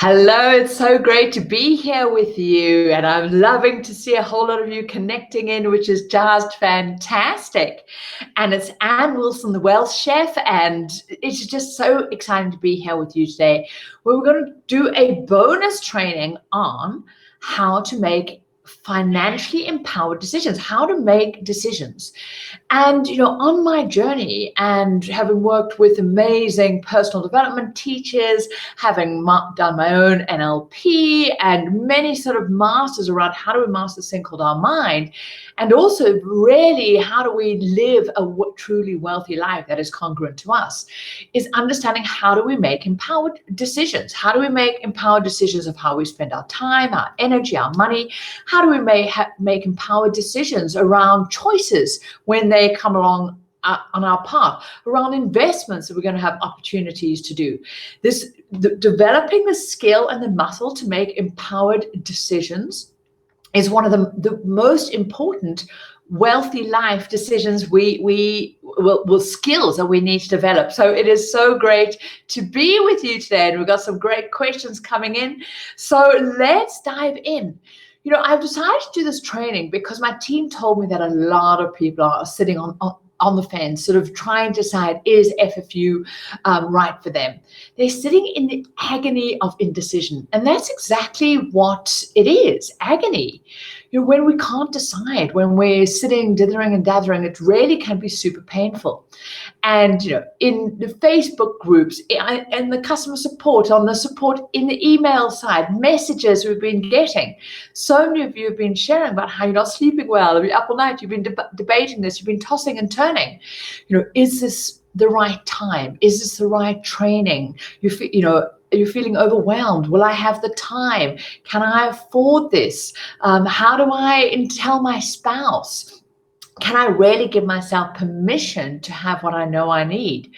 Hello, it's so great to be here with you, and I'm loving to see a whole lot of you connecting in, which is just fantastic. And it's Anne Wilson, the Wealth Chef, and it's just so exciting to be here with you today. We're going to do a bonus training on how to make financially empowered decisions, how to make decisions. And, on my journey and having worked with amazing personal development teachers, having done my own NLP and many sort of masters around how do we master this thing called our mind, and also really how do we live a truly wealthy life that is congruent to us, is understanding how do we make empowered decisions? How do we make empowered decisions of how we spend our time, our energy, our money? How do we make empowered decisions around choices when they come along on our path, around investments that we're going to have opportunities to do? Developing the skill and the muscle to make empowered decisions is one of the most important wealthy life decisions skills that we need to develop. So it is so great to be with you today, and we've got some great questions coming in. So let's dive in. I've decided to do this training because my team told me that a lot of people are sitting on the fence, sort of trying to decide, is FFU right for them? They're sitting in the agony of indecision. And that's exactly what it is, agony. When we can't decide, when we're sitting, dithering and dathering, it really can be super painful. And, in the Facebook groups and the customer support, on the support in the email side, messages we've been getting, so many of you have been sharing about how you're not sleeping well, you're up all night, you've been debating this, you've been tossing and turning. Is this the right time? Is this the right training? You're feeling overwhelmed. Will I have the time? Can I afford this? How do I tell my spouse? Can I really give myself permission to have what I know I need?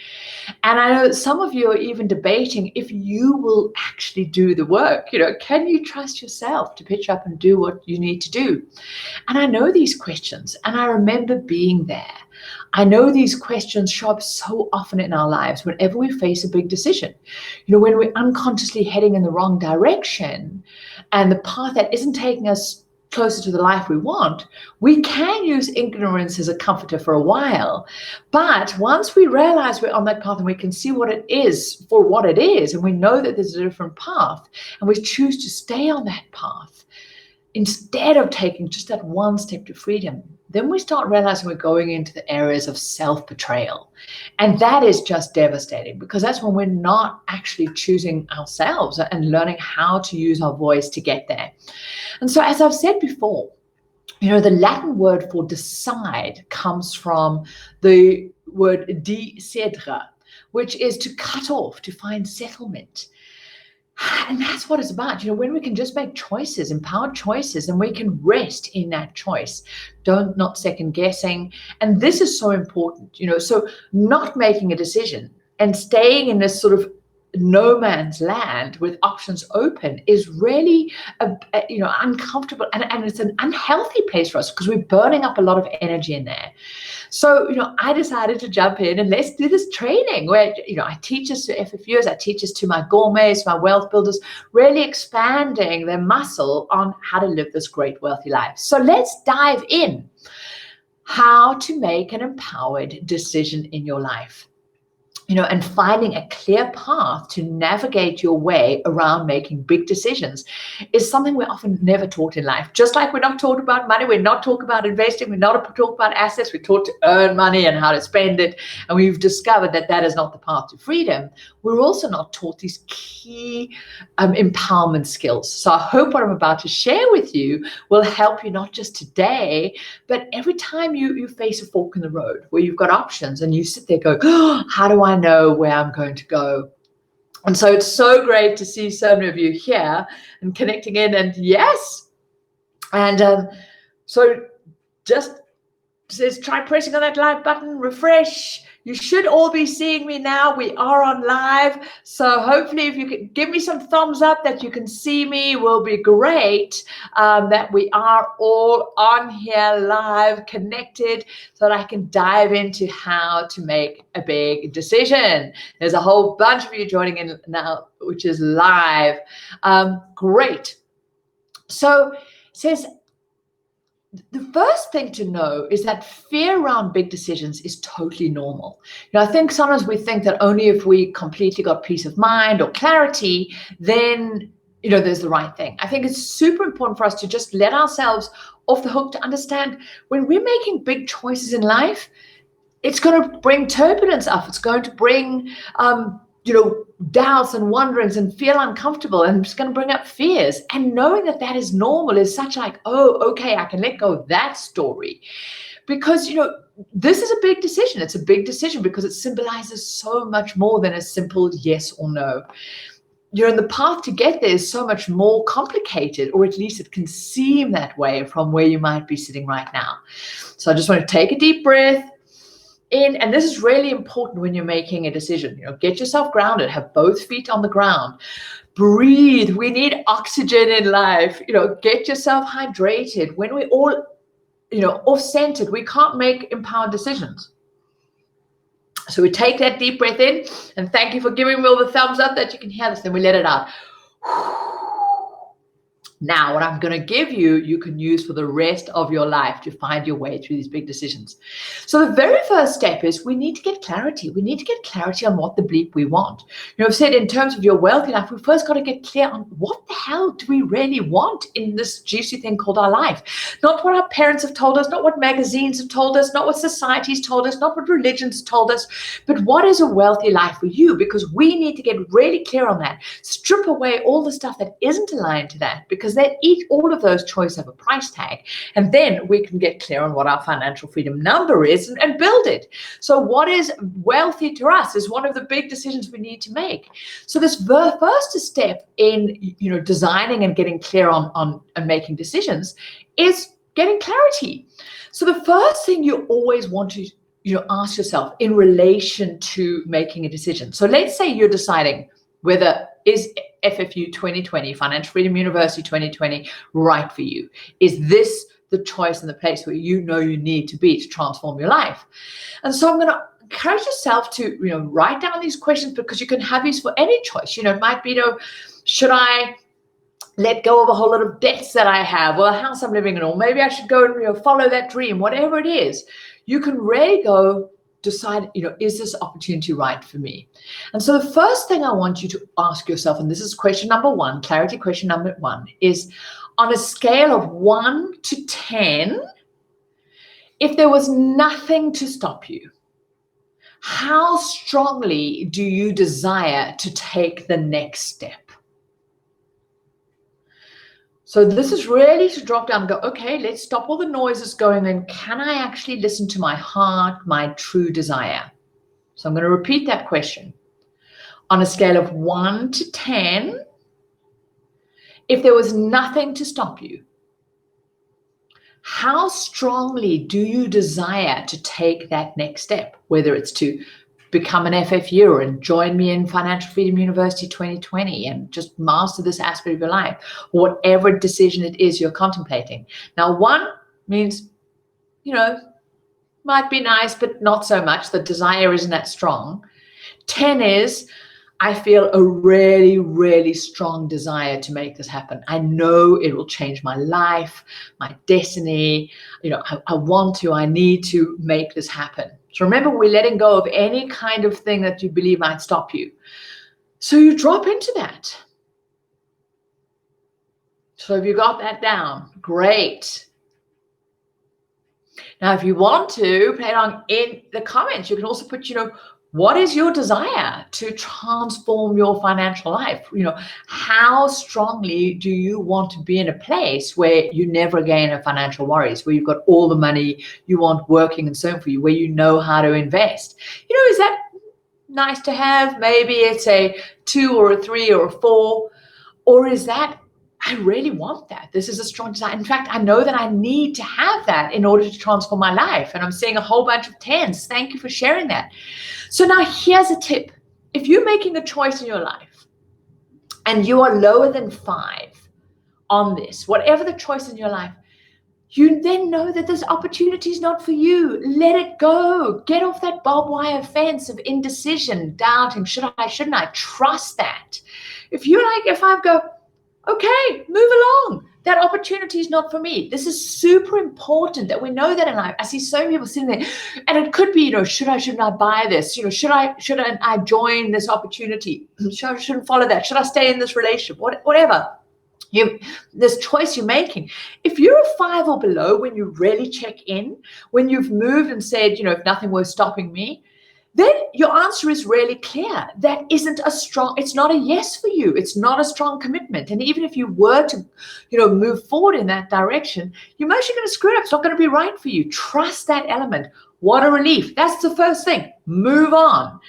And I know some of you are even debating if you will actually do the work. Can you trust yourself to pitch up and do what you need to do? And I know these questions, and I remember being there. I know these questions show up so often in our lives whenever we face a big decision. When we're unconsciously heading in the wrong direction and the path that isn't taking us closer to the life we want, we can use ignorance as a comforter for a while. But once we realize we're on that path and we can see what it is for what it is, and we know that there's a different path, and we choose to stay on that path, instead of taking just that one step to freedom, then we start realizing we're going into the areas of self-betrayal. And that is just devastating, because that's when we're not actually choosing ourselves and learning how to use our voice to get there. And so, as I've said before, the Latin word for decide comes from the word decidere, which is to cut off, to find settlement. And that's what it's about. When we can just make choices, empowered choices, and we can rest in that choice, not second guessing. And this is so important, so not making a decision and staying in this sort of no man's land with options open is really uncomfortable, and it's an unhealthy place for us because we're burning up a lot of energy in there. So I decided to jump in and let's do this training where I teach this to FFUs, I teach this to my gourmets, my wealth builders, really expanding their muscle on how to live this great wealthy life. So let's dive in. How to make an empowered decision in your life. And finding a clear path to navigate your way around making big decisions is something we're often never taught in life. Just like we're not taught about money, we're not taught about investing, we're not taught about assets, we're taught to earn money and how to spend it. And we've discovered that that is not the path to freedom. We're also not taught these key empowerment skills. So I hope what I'm about to share with you will help you not just today, but every time you face a fork in the road where you've got options and you sit there going, oh, how do I know where I'm going to go? And so it's so great to see so many of you here and connecting in, and yes. And so just says try pressing on that like button, refresh. You should all be seeing me now. We are on live. So hopefully if you can give me some thumbs up that you can see me will be great. That we are all on here live, connected, so that I can dive into how to make a big decision. There's a whole bunch of you joining in now, which is live. Great. So it says, the first thing to know is that fear around big decisions is totally normal. I think sometimes we think that only if we completely got peace of mind or clarity, then, there's the right thing. I think it's super important for us to just let ourselves off the hook to understand when we're making big choices in life, it's going to bring turbulence up. It's going to bring, doubts and wonderings and feel uncomfortable, and it's going to bring up fears. And knowing that that is normal is such like, oh, okay, I can let go of that story. Because, this is a big decision. It's a big decision because it symbolizes so much more than a simple yes or no. And the path to get there is so much more complicated, or at least it can seem that way from where you might be sitting right now. So I just want to take a deep breath in, and this is really important when you're making a decision. Get yourself grounded, have both feet on the ground, breathe. We need oxygen in life. Get yourself hydrated. When we're all off-centered, we can't make empowered decisions. So we take that deep breath in, and thank you for giving me all the thumbs up that you can hear this. Then we let it out. Now, what I'm going to give you, you can use for the rest of your life to find your way through these big decisions. So the very first step is we need to get clarity. We need to get clarity on what the bleep we want. I've said in terms of your wealthy life, we first got to get clear on what the hell do we really want in this juicy thing called our life. Not what our parents have told us, not what magazines have told us, not what society's told us, not what religion's told us, but what is a wealthy life for you? Because we need to get really clear on that. Strip away all the stuff that isn't aligned to that, because all of those choices have a price tag. And then we can get clear on what our financial freedom number is and build it. So what is wealthy to us is one of the big decisions we need to make. So this first step in designing and getting clear on and making decisions is getting clarity. So the first thing you always want to ask yourself in relation to making a decision. So let's say you're deciding whether is FFU 2020, Financial Freedom University 2020, right for you? Is this the choice and the place where you need to be to transform your life? And so I'm going to encourage yourself to write down these questions, because you can have these for any choice. It might be, should I let go of a whole lot of debts that I have, or a house I'm living in, or maybe I should go and follow that dream, whatever it is. You can really go decide, is this opportunity right for me? And so the first thing I want you to ask yourself, and this is question number one, clarity question number one, is on a scale of 1 to 10, if there was nothing to stop you, how strongly do you desire to take the next step? So this is really to drop down and go, okay, let's stop all the noises going, and can I actually listen to my heart, my true desire? So I'm going to repeat that question. On a scale of 1 to 10, if there was nothing to stop you, how strongly do you desire to take that next step, whether it's to become an FFU and join me in Financial Freedom University 2020 and just master this aspect of your life, or whatever decision it is you're contemplating. Now, 1 means, might be nice, but not so much. The desire isn't that strong. 10 is, I feel a really, really strong desire to make this happen. I know it will change my life, my destiny. I need to make this happen. So remember, we're letting go of any kind of thing that you believe might stop you. So you drop into that. So have you got that down? Great. Now, if you want to play along in the comments, you can also put, what is your desire to transform your financial life? How strongly do you want to be in a place where you never again have financial worries, where you've got all the money you want working and so for you, where you know how to invest? Is that nice to have? Maybe it's a 2 or a 3 or a 4, or is that I really want that. This is a strong desire. In fact, I know that I need to have that in order to transform my life. And I'm seeing a whole bunch of 10s. Thank you for sharing that. So now here's a tip. If you're making a choice in your life and you are lower than 5 on this, whatever the choice in your life, you then know that this opportunity is not for you. Let it go. Get off that barbed wire fence of indecision, doubting, should I, shouldn't I? Trust that. If I go, okay, move along. That opportunity is not for me. This is super important that we know that in life. I see so many people sitting there, and it could be, shouldn't I buy this? Shouldn't I join this opportunity? Shouldn't follow that? Should I stay in this relationship? Whatever. This choice you're making. If you're a 5 or below, when you really check in, when you've moved and said, if nothing was stopping me, then your answer is really clear. That isn't it's not a yes for you. It's not a strong commitment. And even if you were to, move forward in that direction, you're mostly going to screw it up. It's not going to be right for you. Trust that element. What a relief. That's the first thing. Move on.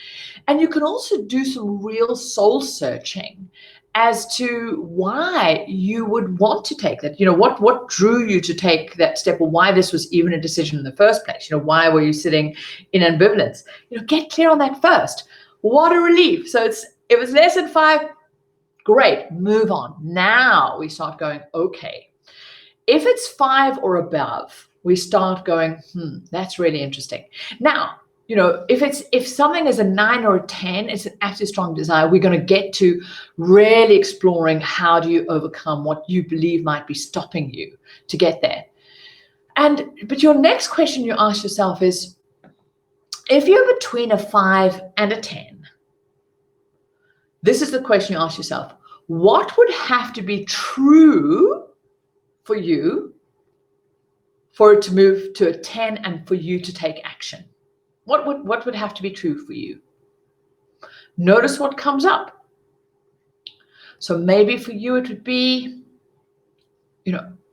And you can also do some real soul searching as to why you would want to take that. What drew you to take that step, or why this was even a decision in the first place. Why were you sitting in ambivalence? Get clear on that first. What a relief. So it was less than 5, great, move on. Now we start going, okay. If it's 5 or above, we start going, that's really interesting. Now, if something is a 9 or a 10, it's an absolutely strong desire. We're going to get to really exploring how do you overcome what you believe might be stopping you to get there. But your next question you ask yourself is, if you're between a 5 and a 10, this is the question you ask yourself: what would have to be true for you for it to move to a 10 and for you to take action? What would have to be true for you? Notice what comes up. So maybe for you it would be,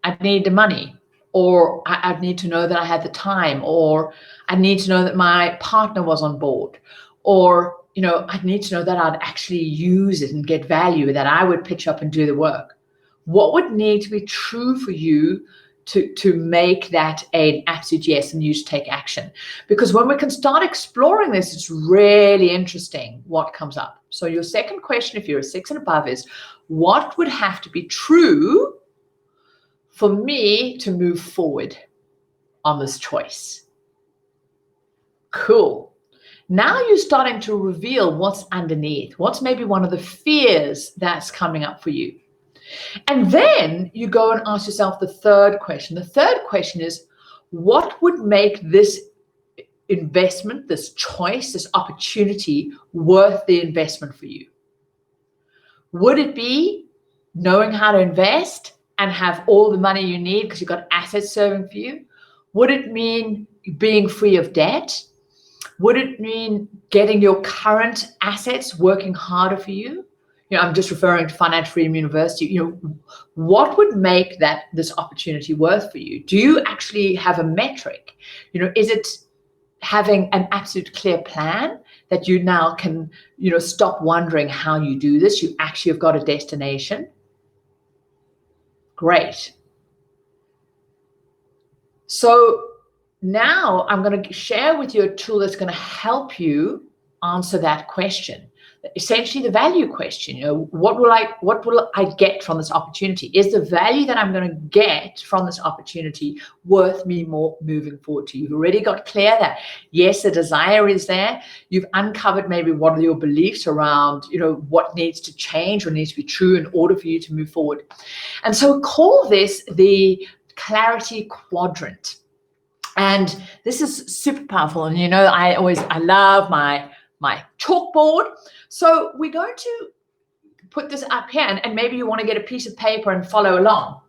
I'd need the money, or I'd need to know that I had the time, or I need to know that my partner was on board, or I'd need to know that I'd actually use it and get value, that I would pitch up and do the work. What would need to be true for you to make that an absolute yes and you to take action? Because when we can start exploring this, it's really interesting what comes up. So your second question, if you're a 6 and above, is what would have to be true for me to move forward on this choice? Cool. Now you're starting to reveal what's underneath, what's maybe one of the fears that's coming up for you. And then you go and ask yourself the third question. The third question is, what would make this investment, this choice, this opportunity worth the investment for you? Would it be knowing how to invest and have all the money you need because you've got assets serving for you? Would it mean being free of debt? Would it mean getting your current assets working harder for you? I'm just referring to Financial Freedom University. What would make this opportunity worth for you? Do you actually have a metric? Is it having an absolute clear plan that you now can, stop wondering how you do this? You actually have got a destination. Great. So now I'm going to share with you a tool that's going to help you answer that question. Essentially the value question. What will I get from this opportunity? Is the value that I'm going to get from this opportunity worth me more moving forward to you? You've already got clear that yes, the desire is there. You've uncovered maybe what are your beliefs around, what needs to change or needs to be true in order for you to move forward. And so call this the Clarity Quadrant. And this is super powerful. And I love my chalkboard. So we're going to put this up here, and maybe you want to get a piece of paper and follow along.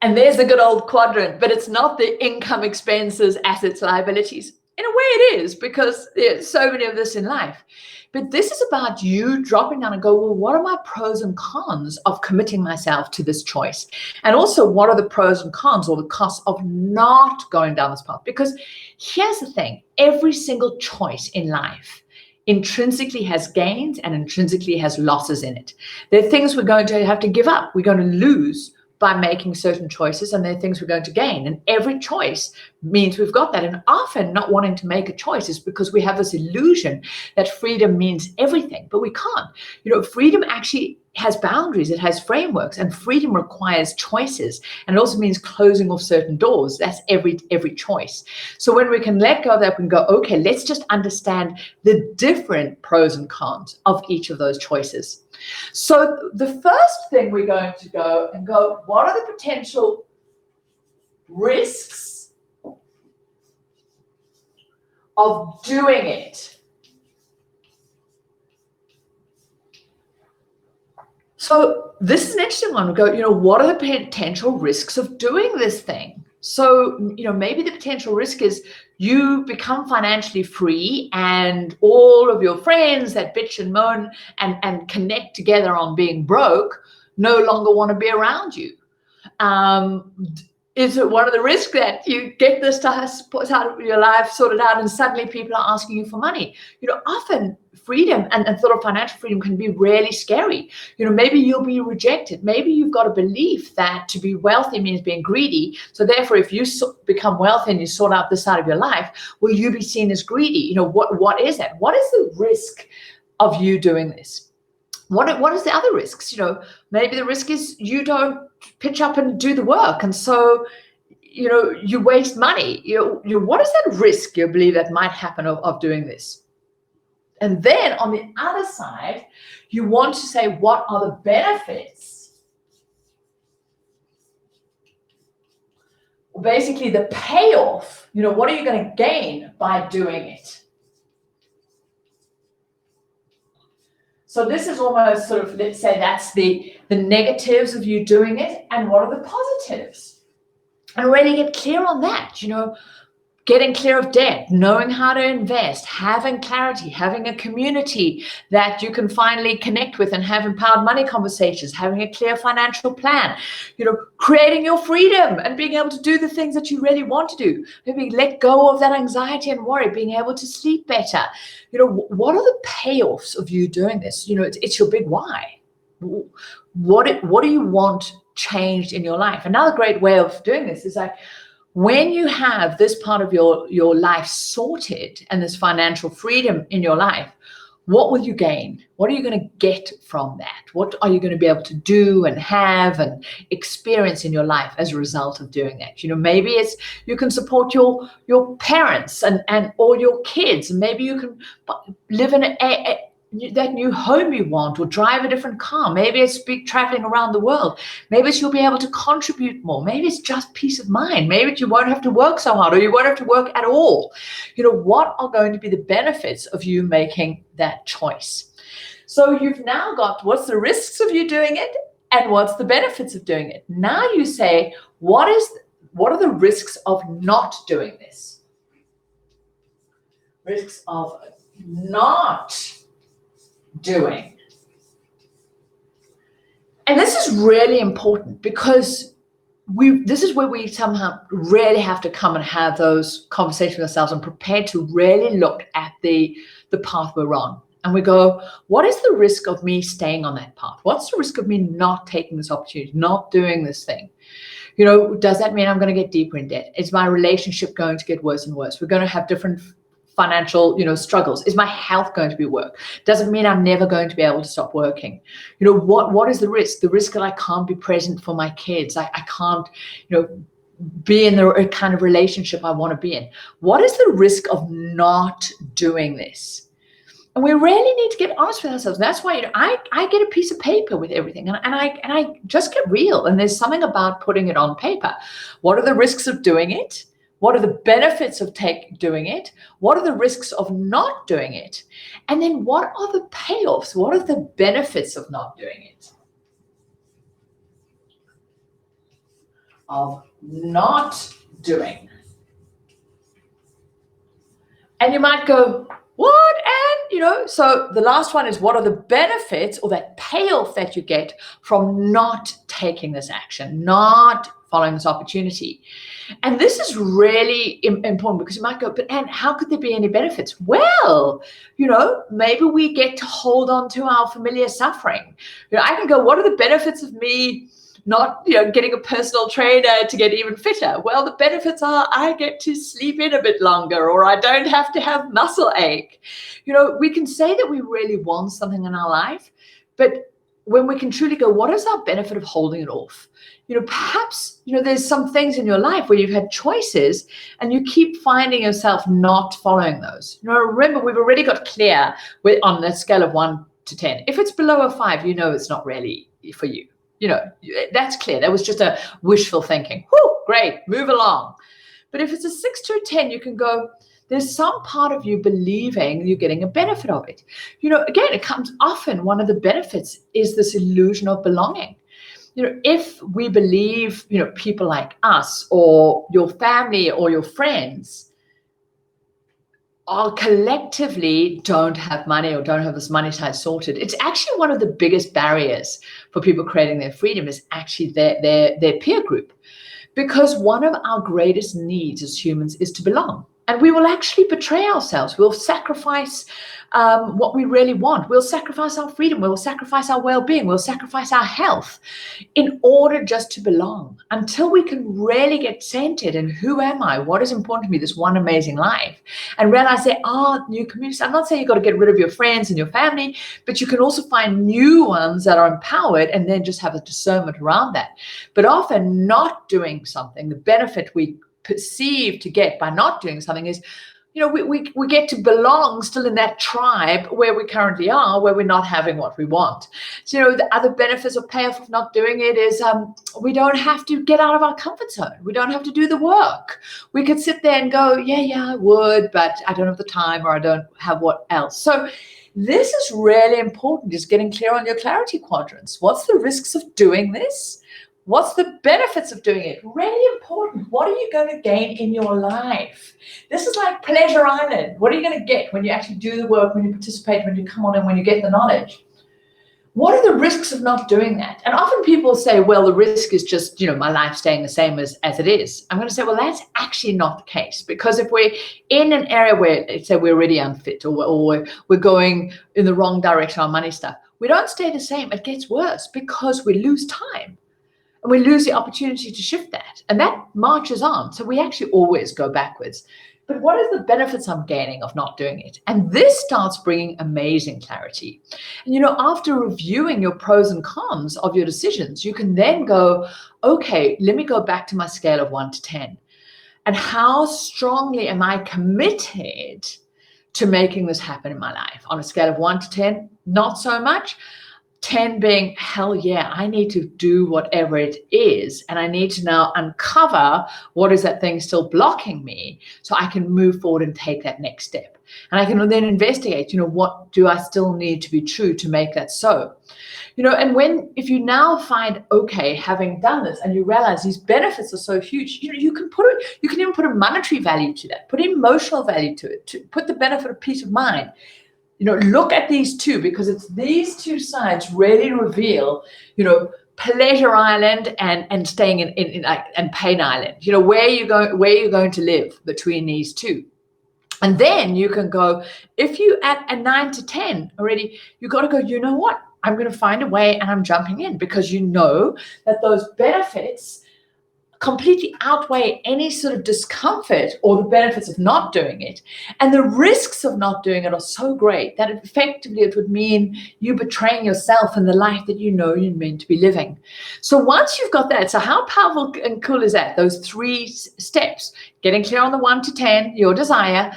And there's the good old quadrant, but it's not the income, expenses, assets, liabilities. In a way it is, because there's so many of this in life. But this is about you dropping down and go, well, what are my pros and cons of committing myself to this choice? And also, what are the pros and cons or the costs of not going down this path? Because here's the thing, every single choice in life intrinsically has gains and intrinsically has losses in it. There are things we're going to have to give up. We're going to lose by making certain choices, and there are things we're going to gain. And every choice means we've got that. And often not wanting to make a choice is because we have this illusion that freedom means everything, but we can't. Freedom actually has boundaries, it has frameworks, and freedom requires choices. And it also means closing off certain doors. That's every choice. So when we can let go of that, we can go, okay, let's just understand the different pros and cons of each of those choices. So the first thing we're going to go, what are the potential risks of doing it? So this is an interesting one. We go, what are the potential risks of doing this thing? So, maybe the potential risk is you become financially free and all of your friends that bitch and moan and connect together on being broke no longer want to be around you. Is it one of the risks that you get this task out of your life sorted out and suddenly people are asking you for money? Often freedom and sort of financial freedom can be really scary. Maybe you'll be rejected. Maybe you've got a belief that to be wealthy means being greedy. So therefore, if you become wealthy and you sort out this side of your life, will you be seen as greedy? What is that? What is the risk of you doing this? What is the other risks? Maybe the risk is you don't pitch up and do the work, and so you waste money. What is that risk you believe that might happen of doing this? And then on the other side, you want to say, what are the benefits? Basically, the payoff. What are you going to gain by doing it? So this is almost sort of, let's say that's the negatives of you doing it, and what are the positives? And really get clear on that, getting clear of debt, knowing how to invest, having clarity, having a community that you can finally connect with and have empowered money conversations, having a clear financial plan, creating your freedom and being able to do the things that you really want to do. Maybe let go of that anxiety and worry, being able to sleep better. What are the payoffs of you doing this? It's your big why. What do you want changed in your life? Another great way of doing this is like, when you have this part of your life sorted and this financial freedom in your life, what will you gain? What are you going to get from that? What are you going to be able to do and have and experience in your life as a result of doing that? Maybe it's you can support your parents and or your kids. Maybe you can live in that new home you want, or drive a different car. Maybe it's traveling around the world. Maybe it's you'll be able to contribute more. Maybe it's just peace of mind. Maybe you won't have to work so hard, or you won't have to work at all. What are going to be the benefits of you making that choice? So you've now got what's the risks of you doing it and what's the benefits of doing it. Now you say, what are the risks of not doing this? Risks of not doing. And this is really important because this is where we somehow really have to come and have those conversations with ourselves and prepare to really look at the path we're on. And we go, what is the risk of me staying on that path? What's the risk of me not taking this opportunity, not doing this thing? Does that mean I'm going to get deeper in debt? Is my relationship going to get worse and worse? We're going to have different financial, struggles. Is my health going to be worse? Does it mean I'm never going to be able to stop working? What is the risk? The risk that I can't be present for my kids. I can't, be in the kind of relationship I want to be in. What is the risk of not doing this? And we really need to get honest with ourselves. And that's why I get a piece of paper with everything, and I just get real. And there's something about putting it on paper. What are the risks of doing it? What are the benefits of doing it? What are the risks of not doing it? And then what are the payoffs? What are the benefits of not doing it? Of not doing. And you might go, what? And, so the last one is, what are the benefits or that payoff that you get from not taking this action, not following this opportunity. And this is really important because you might go, but Anne, how could there be any benefits? Well, maybe we get to hold on to our familiar suffering. I can go, what are the benefits of me not getting a personal trainer to get even fitter? Well, the benefits are I get to sleep in a bit longer, or I don't have to have muscle ache. We can say that we really want something in our life, but when we can truly go, what is our benefit of holding it off? Perhaps there's some things in your life where you've had choices and you keep finding yourself not following those. Remember, we've already got clear on the scale of 1 to 10. If it's below a 5, it's not really for you. That's clear. That was just a wishful thinking. Whew, great, move along. But if it's a 6 to a 10, you can go, there's some part of you believing you're getting a benefit of it. Again, it comes often, one of the benefits is this illusion of belonging. If we believe, people like us or your family or your friends are collectively don't have money or don't have this money side sorted, it's actually one of the biggest barriers for people creating their freedom is actually their peer group. Because one of our greatest needs as humans is to belong. And we will actually betray ourselves. We'll sacrifice what we really want. We'll sacrifice our freedom. We'll sacrifice our well-being. We'll sacrifice our health in order just to belong, until we can really get centered in who am I? What is important to me? This one amazing life. And realize there are new communities. I'm not saying you've got to get rid of your friends and your family, but you can also find new ones that are empowered and then just have a discernment around that. But often not doing something, the benefit we perceive to get by not doing something is, we get to belong still in that tribe where we currently are, where we're not having what we want. So, the other benefits or payoff of not doing it is we don't have to get out of our comfort zone. We don't have to do the work. We could sit there and go, yeah, I would, but I don't have the time, or I don't have what else. So this is really important, is getting clear on your clarity quadrants. What's the risks of doing this? What's the benefits of doing it? Really important. What are you going to gain in your life? This is like Pleasure Island. What are you going to get when you actually do the work, when you participate, when you come on and when you get the knowledge? What are the risks of not doing that? And often people say, well, the risk is just, my life staying the same as it is. I'm going to say, well, that's actually not the case. Because if we're in an area where, let's say, we're already unfit, or we're going in the wrong direction on money stuff, we don't stay the same. It gets worse because we lose time. And we lose the opportunity to shift that. And that marches on. So we actually always go backwards. But what are the benefits I'm gaining of not doing it? And this starts bringing amazing clarity. And, after reviewing your pros and cons of your decisions, you can then go, okay, let me go back to my scale of 1 to 10. And how strongly am I committed to making this happen in my life? On a scale of 1 to 10, not so much. 10 being, hell yeah, I need to do whatever it is. And I need to now uncover what is that thing still blocking me so I can move forward and take that next step. And I can then investigate, what do I still need to be true to make that so? And if you now find, okay, having done this and you realize these benefits are so huge, you can even put a monetary value to that, put emotional value to it, to put the benefit of peace of mind. Look at these two, because it's these two sides really reveal, Pleasure Island and staying in and Pain Island. Where you're going to live between these two. And then you can go, if you at a 9 to 10 already, you got to go, you know what? I'm going to find a way and I'm jumping in, because that those benefits completely outweigh any sort of discomfort or the benefits of not doing it. And the risks of not doing it are so great that effectively it would mean you betraying yourself and the life that you're meant to be living. So once you've got that, so how powerful and cool is that? Those 3 steps: getting clear on the 1 to 10, your desire.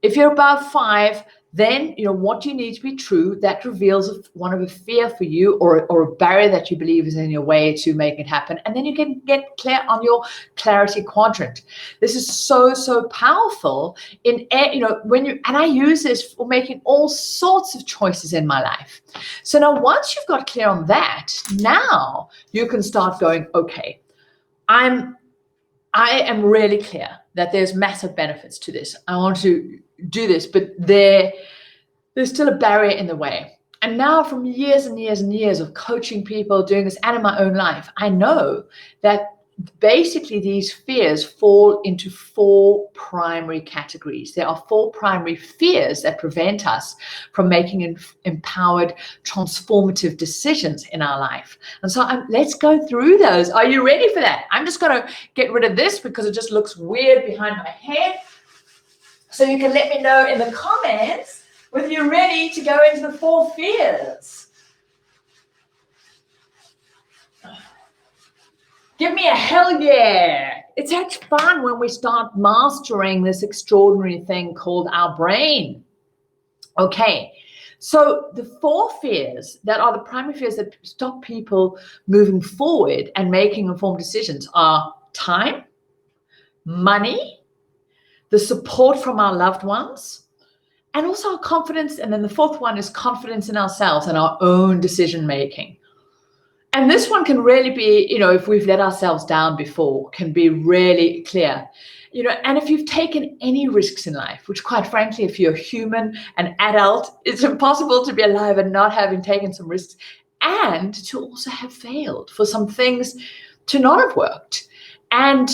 If you're above 5, then what you need to be true, that reveals one of a fear for you or a barrier that you believe is in your way to make it happen. And then you can get clear on your clarity quadrant. This is so powerful in and I use this for making all sorts of choices in my life. So now once you've got clear on that, now you can start going, okay, I am really clear that there's massive benefits to this. I want to do this, but there's still a barrier in the way. And now, from years and years and years of coaching people, doing this, and in my own life, I know that basically these fears fall into 4 primary categories. There are 4 primary fears that prevent us from making empowered, transformative decisions in our life. And so let's go through those. Are you ready for that? I'm just going to get rid of this because it just looks weird behind my head. So you can let me know in the comments whether you're ready to go into the 4 fears. Give me a hell yeah. It's such fun when we start mastering this extraordinary thing called our brain. Okay, so the 4 fears that are the primary fears that stop people moving forward and making informed decisions are time, money, the support from our loved ones, and also our confidence. And then the 4th one is confidence in ourselves and our own decision making. And this one can really be, if we've let ourselves down before, can be really clear. And if you've taken any risks in life, which quite frankly, if you're human, an adult, it's impossible to be alive and not having taken some risks, and to also have failed, for some things to not have worked. And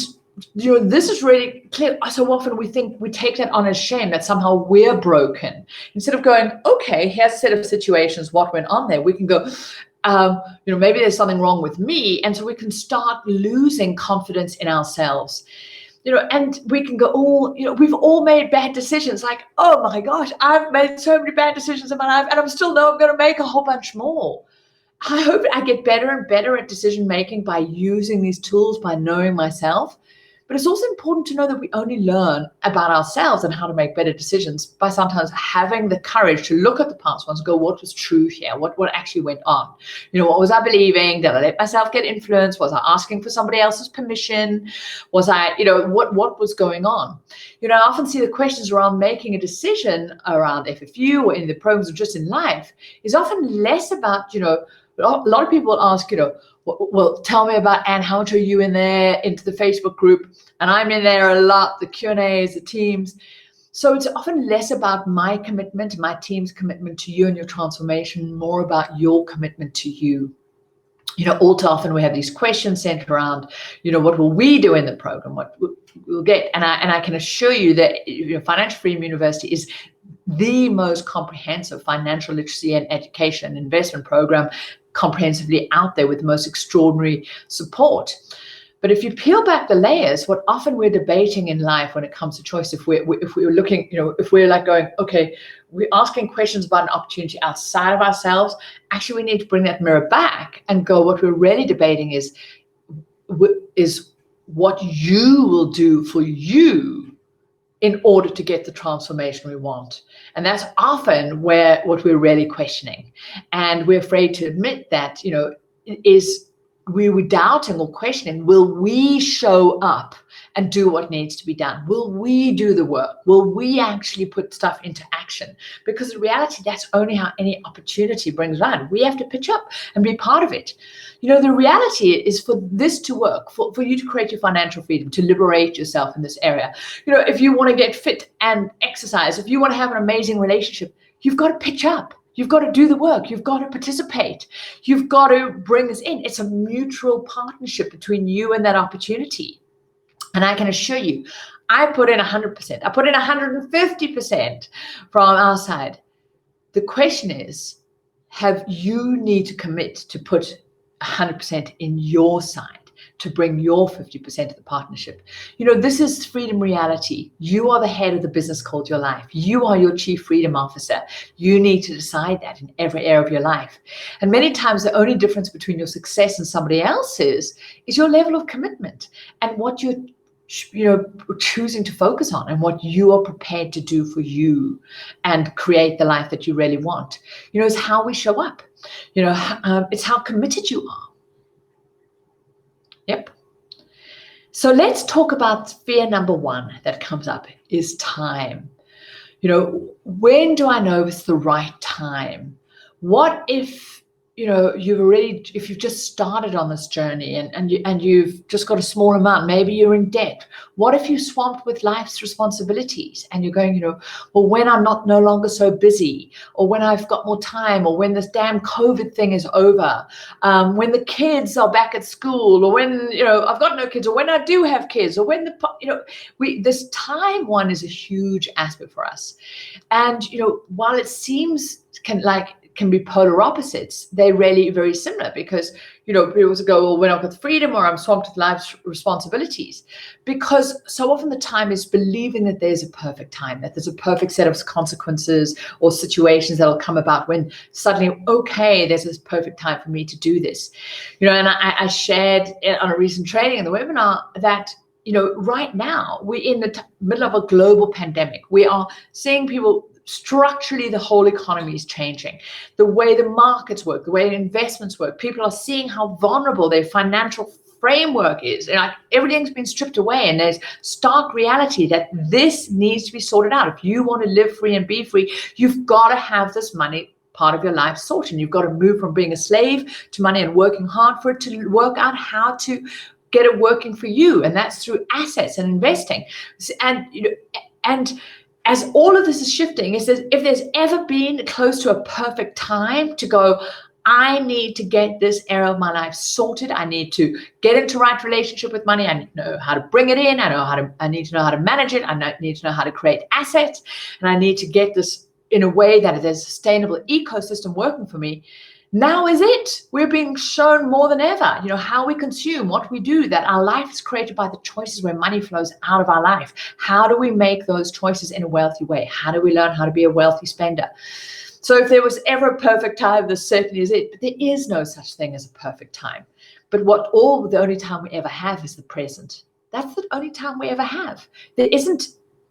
this is really clear. So often we think we take that on as shame, that somehow we're broken. Instead of going, okay, here's a set of situations, what went on there, we can go, maybe there's something wrong with me. And so we can start losing confidence in ourselves, and we can go, we've all made bad decisions. Like, oh my gosh, I've made so many bad decisions in my life and I'm still know I'm going to make a whole bunch more. I hope I get better and better at decision making by using these tools, by knowing myself. But it's also important to know that we only learn about ourselves and how to make better decisions by sometimes having the courage to look at the past ones and go, what was true here? What actually went on? What was I believing? Did I let myself get influenced? Was I asking for somebody else's permission? Was I, what was going on? I often see the questions around making a decision around FFU or in the programs or just in life is often less about, a lot of people ask, well, tell me about Anne, how much are you in there into the Facebook group? And I'm in there a lot, the Q&As, the teams. So it's often less about my commitment, my team's commitment to you and your transformation, more about your commitment to you. All too often we have these questions centered around, what will we do in the program? What we'll get? And I can assure you that Financial Freedom University is the most comprehensive financial literacy and education investment program comprehensively out there with the most extraordinary support. But if you peel back the layers, what often we're debating in life when it comes to choice, if we're looking, if we're like going, okay, we're asking questions about an opportunity outside of ourselves, actually we need to bring that mirror back and go, what we're really debating is what you will do for you in order to get the transformation we want. And that's often what we're really questioning. And we're afraid to admit that, we were doubting or questioning, will we show up and do what needs to be done? Will we do the work? Will we actually put stuff into action? Because in reality, that's only how any opportunity brings around. We have to pitch up and be part of it. The reality is for this to work, for you to create your financial freedom, to liberate yourself in this area. If you want to get fit and exercise, if you want to have an amazing relationship, you've got to pitch up. You've got to do the work. You've got to participate. You've got to bring this in. It's a mutual partnership between you and that opportunity. And I can assure you, I put in 100%. I put in 150% from our side. The question is, have you need to commit to put 100% in your side to bring your 50% of the partnership? This is freedom reality. You are the head of the business called your life. You are your chief freedom officer. You need to decide that in every area of your life. And many times the only difference between your success and somebody else's is your level of commitment and what you're choosing to focus on and what you are prepared to do for you and create the life that you really want. It's how we show up. It's how committed you are. Yep. So let's talk about fear number 1 that comes up is time. When do I know it's the right time? What if if you've just started on this journey and you've just got a small amount, maybe you're in debt. What if you're swamped with life's responsibilities and you're going, well, when I'm no longer so busy, or when I've got more time, or when this damn COVID thing is over, when the kids are back at school, or when, I've got no kids, or when I do have kids, or when this time one is a huge aspect for us. And, while it seems can be polar opposites, they're really very similar, because people go, well, when I've got freedom, or I'm swamped with life's responsibilities, because so often the time is believing that there's a perfect time, that there's a perfect set of consequences or situations that'll come about when suddenly, okay, there's this perfect time for me to do this. And I shared on a recent training in the webinar that right now we're in the middle of a global pandemic. We are seeing people. Structurally, the whole economy is changing. The way the markets work, the way investments work, people are seeing how vulnerable their financial framework is. And everything's been stripped away, and there's stark reality that this needs to be sorted out. If you want to live free and be free, you've got to have this money part of your life sorted. You've got to move from being a slave to money and working hard for it, to work out how to get it working for you. And that's through assets and investing. And as all of this is shifting, is that if there's ever been close to a perfect time to go, I need to get this area of my life sorted. I need to get into right relationship with money. I need to know how to bring it in. I need to know how to manage it. I need to know how to create assets. And I need to get this in a way that there's a sustainable ecosystem working for me. Now is it. We're being shown more than ever, how we consume, what we do, that our life is created by the choices where money flows out of our life. How do we make those choices in a wealthy way? How do we learn how to be a wealthy spender? So if there was ever a perfect time, this certainly is it. But there is no such thing as a perfect time. But the only time we ever have is the present. That's the only time we ever have. There isn't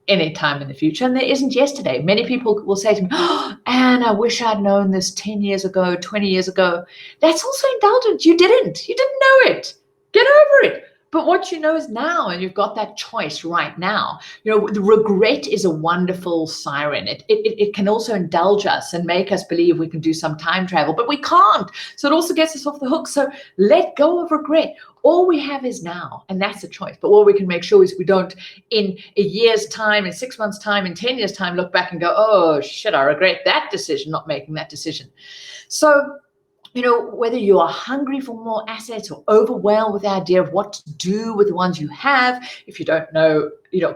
any time in the future, and there isn't yesterday. Many people will say to me, oh, Anne, I wish I'd known this 10 years ago, 20 years ago. That's also indulgent. You didn't know it. Get over it. But what you know is now, and you've got that choice right now. The regret is a wonderful siren. It can also indulge us and make us believe we can do some time travel, but we can't. So it also gets us off the hook. So let go of regret. All we have is now, and that's a choice. But what we can make sure is we don't, in a year's time, in 6 months' time, in 10 years' time, look back and go, oh, shit, I regret that decision, not making that decision. So, whether you are hungry for more assets or overwhelmed with the idea of what to do with the ones you have, if you don't know,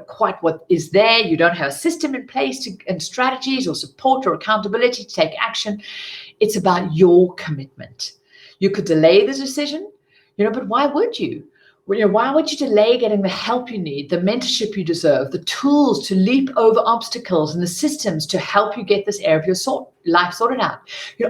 quite what is there, you don't have a system in place and strategies or support or accountability to take action, it's about your commitment. You could delay the decision, but why would you? Why would you delay getting the help you need, the mentorship you deserve, the tools to leap over obstacles, and the systems to help you get this area of your life sorted out?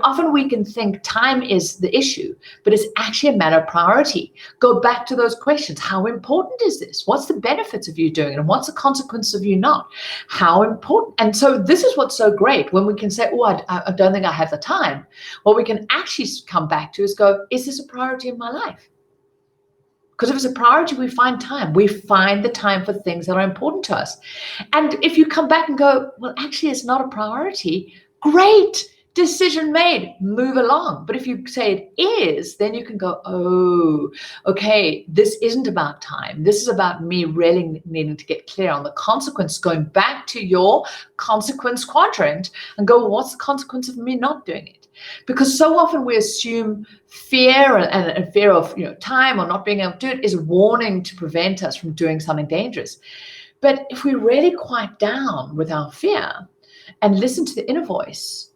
Often we can think time is the issue, but it's actually a matter of priority. Go back to those questions. How important is this? What's the benefits of you doing it? And what's the consequence of you not? How important? And so this is what's so great when we can say, oh, I don't think I have the time. What we can actually come back to is go, is this a priority in my life? Because if it's a priority, we find time. We find the time for things that are important to us. And if you come back and go, well, actually, it's not a priority, great, decision made, move along. But if you say it is, then you can go, oh, okay, this isn't about time. This is about me really needing to get clear on the consequence, going back to your consequence quadrant and go, what's the consequence of me not doing it? Because so often we assume fear and fear of time or not being able to do it is warning to prevent us from doing something dangerous. But if we really quiet down with our fear and listen to the inner voice,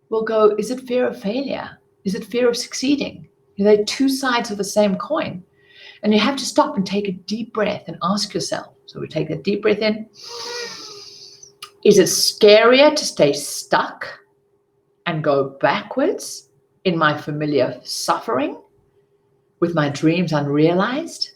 we'll go, is it fear of failure? Is it fear of succeeding? They're two sides of the same coin. And you have to stop and take a deep breath and ask yourself. So we take a deep breath in. Is it scarier to stay stuck and go backwards in my familiar suffering with my dreams unrealized?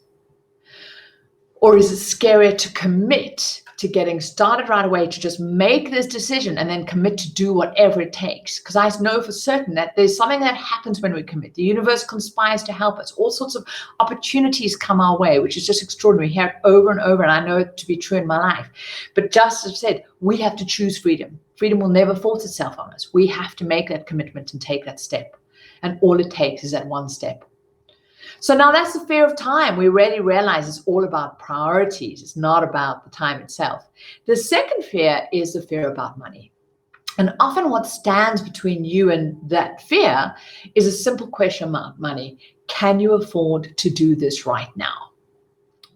Or is it scarier to commit to getting started right away, to just make this decision and then commit to do whatever it takes? Because I know for certain that there's something that happens when we commit. The universe conspires to help us. All sorts of opportunities come our way, which is just extraordinary. We hear it over and over, and I know it to be true in my life. But just as I said, we have to choose freedom. Freedom will never force itself on us. We have to make that commitment and take that step. And all it takes is that one step. So now that's the fear of time. We really realize it's all about priorities. It's not about the time itself. The second fear is the fear about money. And often what stands between you and that fear is a simple question about money. Can you afford to do this right now?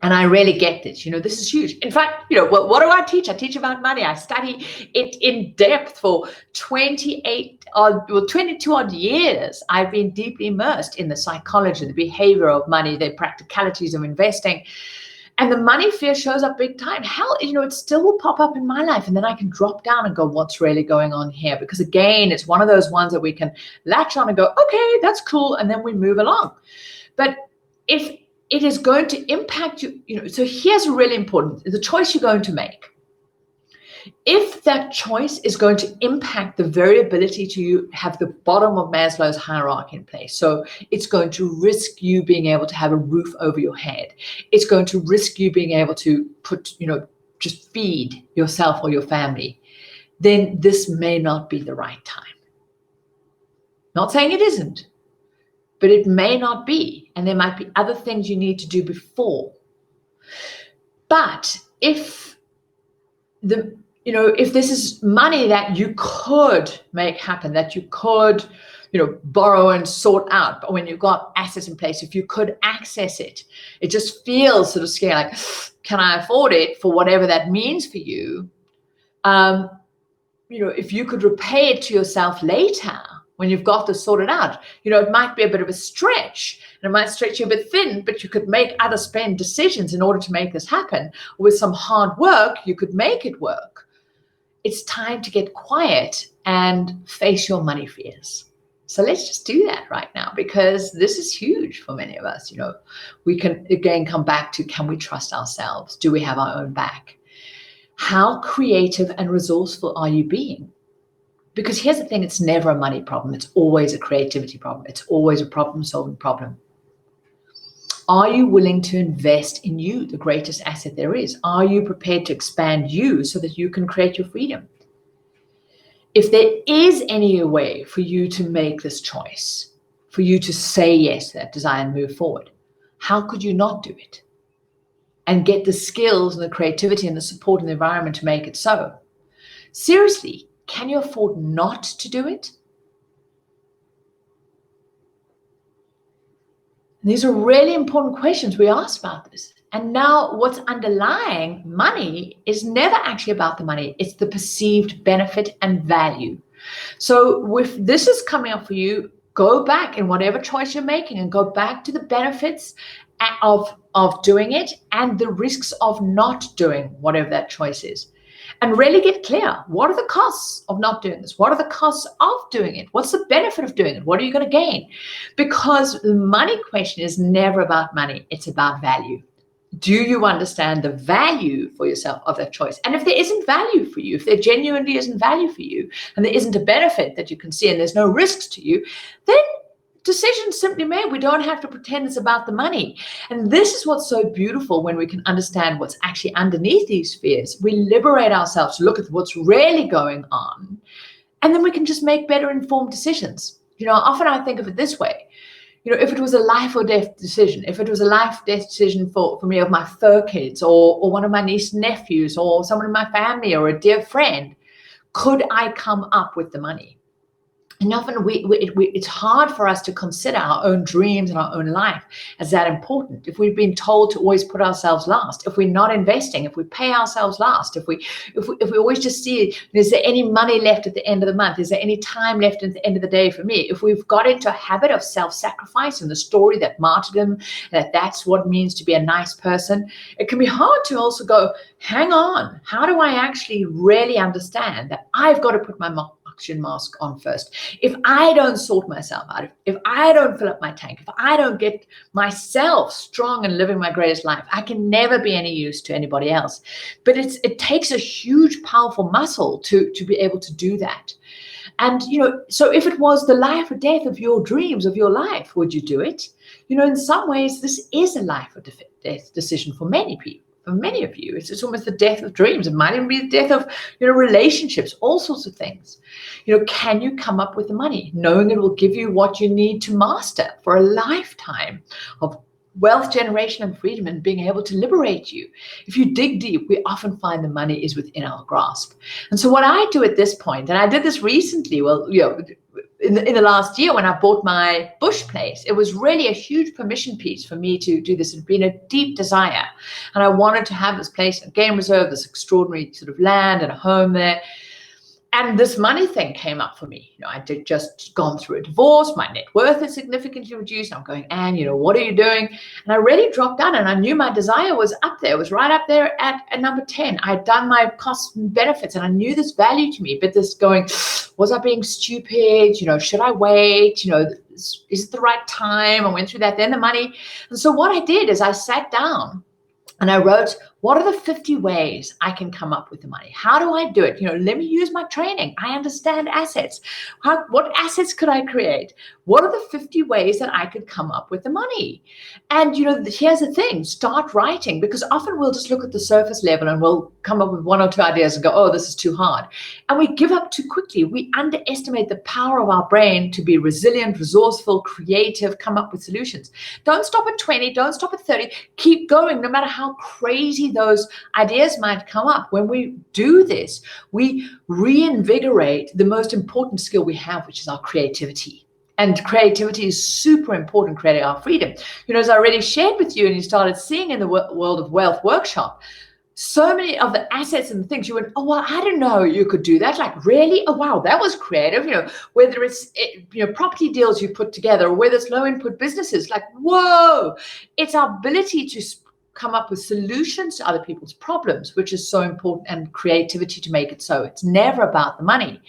And I really get this. This is huge. In fact, what do I teach? I teach about money. I study it in depth for 22 odd years. I've been deeply immersed in the psychology, the behavior of money, the practicalities of investing. And the money fear shows up big time. Hell, it still will pop up in my life. And then I can drop down and go, what's really going on here? Because again, it's one of those ones that we can latch on and go, okay, that's cool. And then we move along. But if it is going to impact you, so here's really important, the choice you're going to make. If that choice is going to impact the very ability to have the bottom of Maslow's hierarchy in place, so it's going to risk you being able to have a roof over your head. It's going to risk you being able to just feed yourself or your family. Then this may not be the right time. Not saying it isn't, but it may not be. And there might be other things you need to do before. But if this is money that you could make happen, that you could, borrow and sort out, but when you've got assets in place, if you could access it, it just feels sort of scary, like, can I afford it for whatever that means for you? If you could repay it to yourself later, when you've got this sorted out, it might be a bit of a stretch, and it might stretch you a bit thin, but you could make other spend decisions in order to make this happen. With some hard work, you could make it work. It's time to get quiet and face your money fears. So let's just do that right now, because this is huge for many of us. We can again come back to, can we trust ourselves? Do we have our own back? How creative and resourceful are you being? Because here's the thing, it's never a money problem. It's always a creativity problem. It's always a problem-solving problem. Are you willing to invest in you, the greatest asset there is? Are you prepared to expand you so that you can create your freedom? If there is any way for you to make this choice, for you to say yes to that desire and move forward, how could you not do it? And get the skills and the creativity and the support and the environment to make it so. Seriously, can you afford not to do it? These are really important questions we ask about this. And now what's underlying money is never actually about the money. It's the perceived benefit and value. So if this is coming up for you, go back in whatever choice you're making and go back to the benefits of doing it and the risks of not doing whatever that choice is. And really get clear. What are the costs of not doing this? What are the costs of doing it? What's the benefit of doing it? What are you going to gain? Because the money question is never about money. It's about value. Do you understand the value for yourself of that choice? And if there isn't value for you, if there genuinely isn't value for you, and there isn't a benefit that you can see, and there's no risks to you, then decisions simply made. We don't have to pretend it's about the money. And this is what's so beautiful when we can understand what's actually underneath these fears. We liberate ourselves to look at what's really going on, and then we can just make better informed decisions. Often I think of it this way. If it was a life or death decision, if it was a life or death decision for me of my fur kids or one of my niece and nephews or someone in my family or a dear friend, could I come up with the money? And often it's hard for us to consider our own dreams and our own life as that important. If we've been told to always put ourselves last, if we're not investing, if we pay ourselves last, if we always just see, is there any money left at the end of the month? Is there any time left at the end of the day for me? If we've got into a habit of self-sacrifice and the story that martyrdom, that's what it means to be a nice person, it can be hard to also go, hang on, how do I actually really understand that I've got to put my oxygen mask on first? If I don't sort myself out, if I don't fill up my tank, if I don't get myself strong and living my greatest life, I can never be any use to anybody else. But it takes a huge, powerful muscle to be able to do that. And, so if it was the life or death of your dreams, of your life, would you do it? In some ways, this is a life or death decision for many people. many of you. It's almost the death of dreams. It might even be the death of, relationships, all sorts of things. Can you come up with the money, knowing it will give you what you need to master for a lifetime of wealth generation and freedom and being able to liberate you? If you dig deep, we often find the money is within our grasp. And so what I do at this point, and I did this recently, in the last year when I bought my bush place, it was really a huge permission piece for me to do this. It had been a deep desire. And I wanted to have this place, a game reserve, this extraordinary sort of land and a home there. And this money thing came up for me. I did just gone through a divorce. My net worth is significantly reduced. I'm going, Anne, what are you doing? And I really dropped down, and I knew my desire was up there. It was right up there at number 10. I had done my costs and benefits, and I knew this value to me. But this going, was I being stupid? Should I wait? Is it the right time? I went through that. Then the money. And so what I did is I sat down and I wrote, what are the 50 ways I can come up with the money? How do I do it? Let me use my training. I understand assets. What assets could I create? What are the 50 ways that I could come up with the money? And, here's the thing, start writing, because often we'll just look at the surface level and we'll come up with one or two ideas and go, oh, this is too hard. And we give up too quickly. We underestimate the power of our brain to be resilient, resourceful, creative, come up with solutions. Don't stop at 20. Don't stop at 30. Keep going, no matter how crazy those ideas might come up. When we do this, we reinvigorate the most important skill we have, which is our creativity. And creativity is super important, creating our freedom. As I already shared with you and you started seeing in the World of Wealth workshop, so many of the assets and things, you went, oh, well, I didn't know you could do that. Like, really? Oh, wow, that was creative. Whether it's, property deals you put together, or whether it's low input businesses, like, whoa, it's our ability to come up with solutions to other people's problems, which is so important, and creativity to make it so. It's never about the money.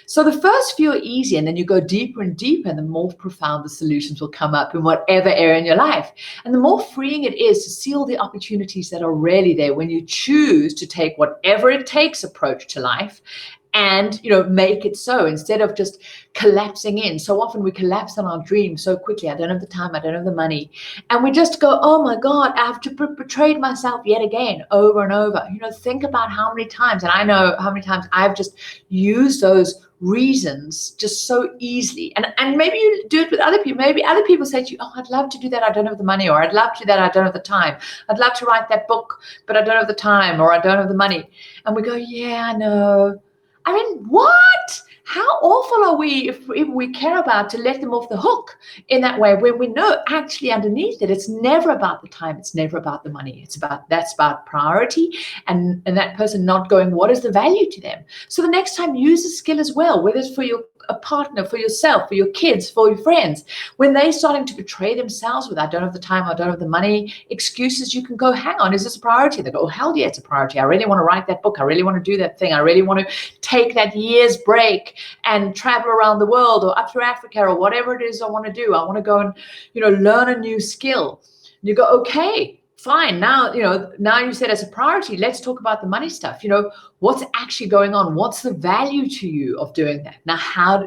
So the first few are easy, and then you go deeper and deeper, and the more profound the solutions will come up in whatever area in your life. And the more freeing it is to see all the opportunities that are really there when you choose to take whatever it takes approach to life and, make it so, instead of just collapsing in. So often we collapse on our dreams so quickly. I don't have the time. I don't have the money. And we just go, oh my God, I have to betrayed myself yet again, over and over. Think about how many times, and I know how many times I've just used those reasons just so easily. And maybe you do it with other people. Maybe other people say to you, oh, I'd love to do that. I don't have the money. Or I'd love to do that. I don't have the time. I'd love to write that book, but I don't have the time, or I don't have the money. And we go, yeah, I know. I mean, what? How awful are we if we care about to let them off the hook in that way, when we know actually underneath it, it's never about the time, it's never about the money. That's about priority and that person not going, what is the value to them? So the next time, use the skill as well, whether it's for a partner, for yourself, for your kids, for your friends. When they're starting to betray themselves with, I don't have the time, I don't have the money, excuses, you can go, hang on, is this a priority? They go, oh, hell yeah, it's a priority. I really want to write that book. I really want to do that thing. I really want to take that year's break and travel around the world, or up through Africa, or whatever it is I want to do. I want to go and, learn a new skill. And you go, okay, fine. Now you said as a priority, let's talk about the money stuff. What's actually going on? What's the value to you of doing that? Now,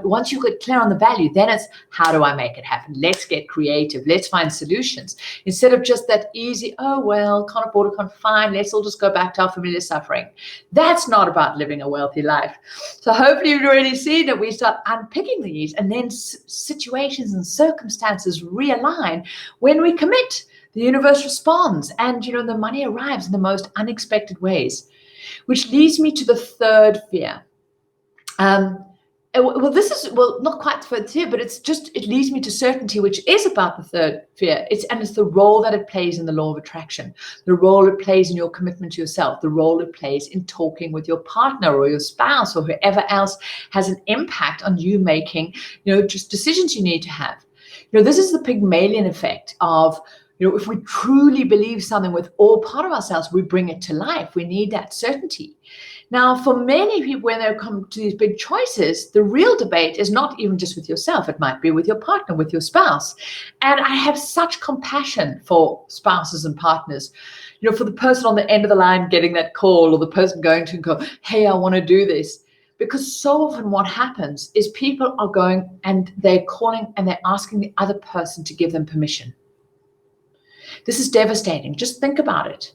once you get clear on the value, then it's, how do I make it happen? Let's get creative. Let's find solutions, instead of just that easy, oh, well, can't afford it, fine. Let's all just go back to our familiar suffering. That's not about living a wealthy life. So hopefully you've already seen that we start unpicking these, and then situations and circumstances realign when we commit. The universe responds, and the money arrives in the most unexpected ways, which leads me to the third fear. Not quite the third fear, but it leads me to certainty, which is about the third fear. It's the role that it plays in the law of attraction, the role it plays in your commitment to yourself, the role it plays in talking with your partner or your spouse or whoever else has an impact on you making, just decisions you need to have. This is the Pygmalion effect of, if we truly believe something with all part of ourselves, we bring it to life. We need that certainty. Now, for many people, when they come to these big choices, the real debate is not even just with yourself. It might be with your partner, with your spouse. And I have such compassion for spouses and partners, for the person on the end of the line getting that call, or the person going to go, hey, I want to do this. Because so often what happens is people are going and they're calling and they're asking the other person to give them permission. This is devastating. Just think about it.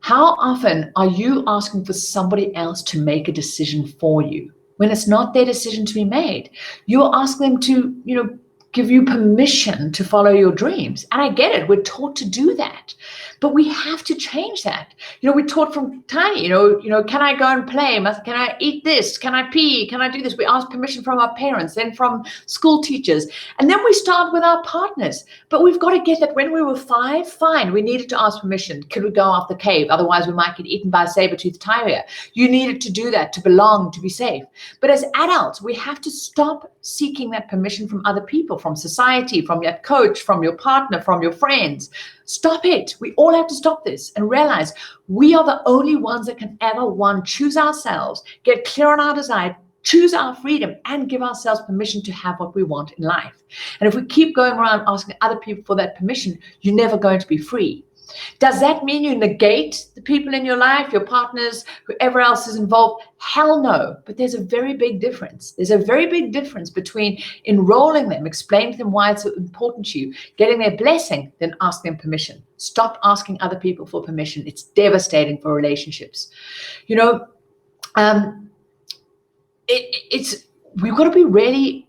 How often are you asking for somebody else to make a decision for you when it's not their decision to be made? You're asking them to, give you permission to follow your dreams. And I get it. We're taught to do that. But we have to change that. We're taught from tiny, can I go and play? Can I eat this? Can I pee? Can I do this? We ask permission from our parents, then from school teachers. And then we start with our partners. But we've got to get that when we were 5, fine, we needed to ask permission. Could we go off the cave? Otherwise, we might get eaten by a saber-toothed tiger. You needed to do that to belong, to be safe. But as adults, we have to stop seeking that permission from other people, from society, from your coach, from your partner, from your friends. Stop it. We all have to stop this and realize we are the only ones that can ever, one, choose ourselves, get clear on our desire, choose our freedom, and give ourselves permission to have what we want in life. And if we keep going around asking other people for that permission, you're never going to be free. Does that mean you negate the people in your life, your partners, whoever else is involved? Hell no. But there's a very big difference. There's a very big difference between enrolling them, explaining to them why it's important to you, getting their blessing, then asking them permission. Stop asking other people for permission. It's devastating for relationships. We've got to be really,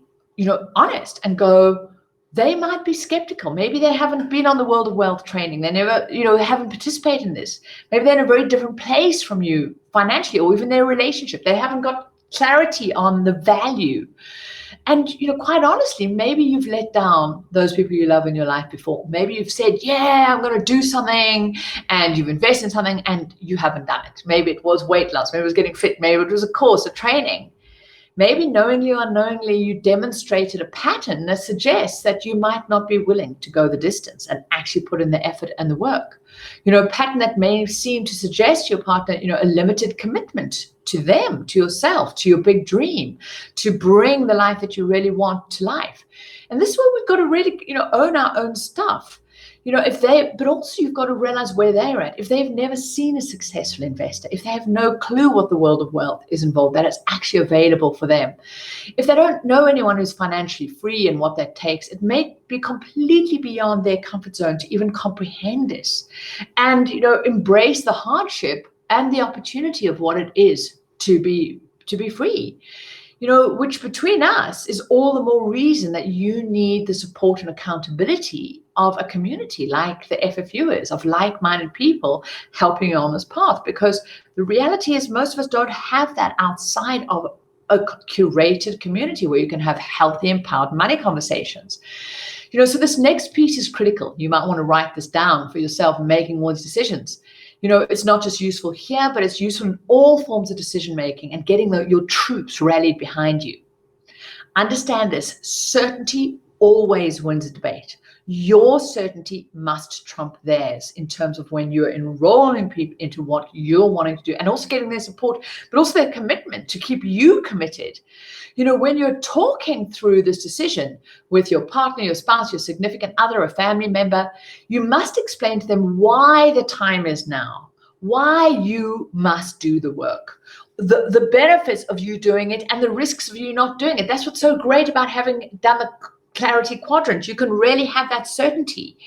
honest and go, they might be skeptical. Maybe they haven't been on the World of Wealth training. They never, they haven't participated in this. Maybe they're in a very different place from you financially, or even their relationship. They haven't got clarity on the value. And, quite honestly, maybe you've let down those people you love in your life before. Maybe you've said, yeah, I'm going to do something, and you've invested in something and you haven't done it. Maybe it was weight loss. Maybe it was getting fit. Maybe it was a course, a training. Maybe knowingly or unknowingly you demonstrated a pattern that suggests that you might not be willing to go the distance and actually put in the effort and the work. A pattern that may seem to suggest your partner, a limited commitment to them, to yourself, to your big dream, to bring the life that you really want to life. And this is where we've got to really, own our own stuff. But also you've got to realize where they're at. If they've never seen a successful investor, if they have no clue what the world of wealth is involved, that it's actually available for them. If they don't know anyone who's financially free and what that takes, it may be completely beyond their comfort zone to even comprehend this and, embrace the hardship and the opportunity of what it is to be free. Which between us is all the more reason that you need the support and accountability of a community like the FFU is, of like-minded people helping you on this path. Because the reality is most of us don't have that outside of a curated community where you can have healthy, empowered money conversations. So this next piece is critical. You might want to write this down for yourself, making all these decisions. It's not just useful here, but it's useful in all forms of decision-making and getting your troops rallied behind you. Understand this, certainty always wins a debate. Your certainty must trump theirs in terms of when you're enrolling people into what you're wanting to do and also getting their support, but also their commitment to keep you committed. When you're talking through this decision with your partner, your spouse, your significant other, a family member, you must explain to them why the time is now, why you must do the work, the benefits of you doing it and the risks of you not doing it. That's what's so great about having done the Clarity Quadrant. You can really have that certainty.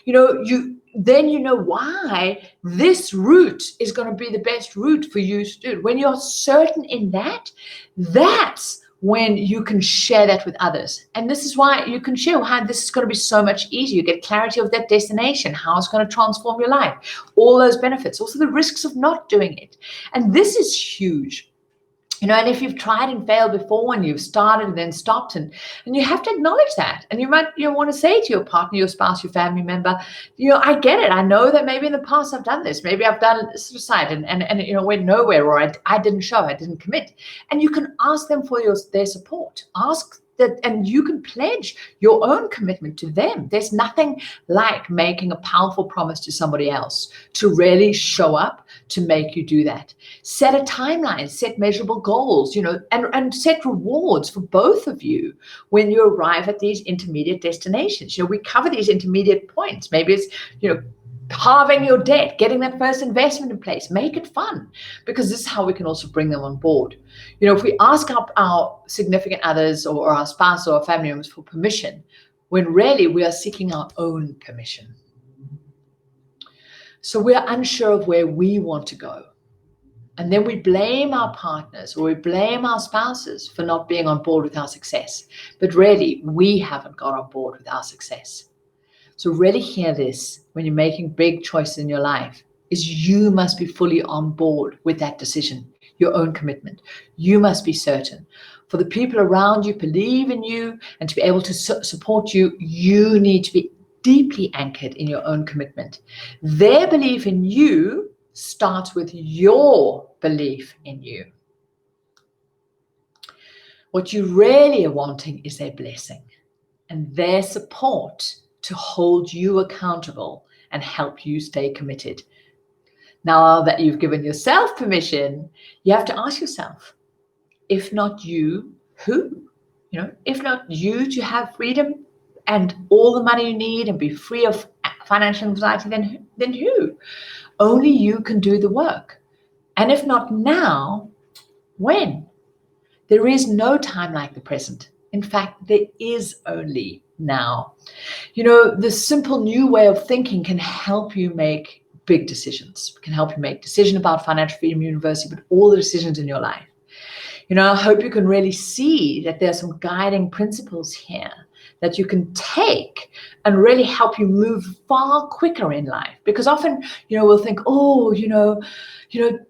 Then you know why this route is going to be the best route for you to do. When you're certain in that, that's when you can share that with others. And this is why you can share how this is going to be so much easier. You get clarity of that destination, how it's going to transform your life, all those benefits, also the risks of not doing it. And this is huge. And if you've tried and failed before and you've started and then stopped, and you have to acknowledge that. And you might want to say to your partner, your spouse, your family member, I get it. I know that maybe in the past I've done this. Maybe I've done suicide and went nowhere, or I didn't show, I didn't commit. And you can ask them for their support. Ask that, and you can pledge your own commitment to them. There's nothing like making a powerful promise to somebody else to really show up to make you do that. Set a timeline, set measurable goals, and set rewards for both of you when you arrive at these intermediate destinations. We cover these intermediate points. Maybe it's, halving your debt, getting that first investment in place. Make it fun, because this is how we can also bring them on board. If we ask up our significant others or our spouse or our family members for permission, when really we are seeking our own permission. So we're unsure of where we want to go. And then we blame our partners or we blame our spouses for not being on board with our success. But really, we haven't got on board with our success. So really hear this when you're making big choices in your life, is you must be fully on board with that decision, your own commitment. You must be certain. For the people around you believe in you and to be able to support you, you need to be deeply anchored in your own commitment. Their belief in you starts with your belief in you. What you really are wanting is their blessing and their support to hold you accountable and help you stay committed. Now that you've given yourself permission, you have to ask yourself, if not you, who? If not you to have freedom and all the money you need and be free of financial anxiety, then who? Only you can do the work. And if not now, when? There is no time like the present. In fact, there is only now. The simple new way of thinking can help you make big decisions. It can help you make decisions about Financial Freedom University, but all the decisions in your life. I hope you can really see that there's some guiding principles here that you can take and really help you move far quicker in life. Because often, we'll think,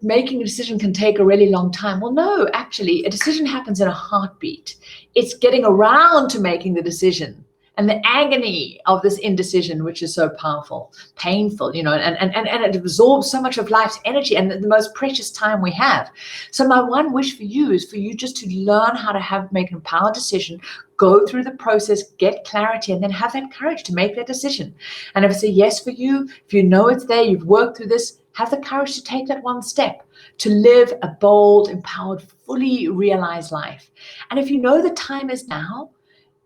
making a decision can take a really long time. Well, no, actually, a decision happens in a heartbeat. It's getting around to making the decision and the agony of this indecision, which is so powerful, painful, and it absorbs so much of life's energy and the most precious time we have. So my one wish for you is for you just to learn how to make an empowered decision, go through the process, get clarity, and then have that courage to make that decision. And if it's a yes for you, if you know it's there, you've worked through this, have the courage to take that one step, to live a bold, empowered, fully realized life. And if you know the time is now,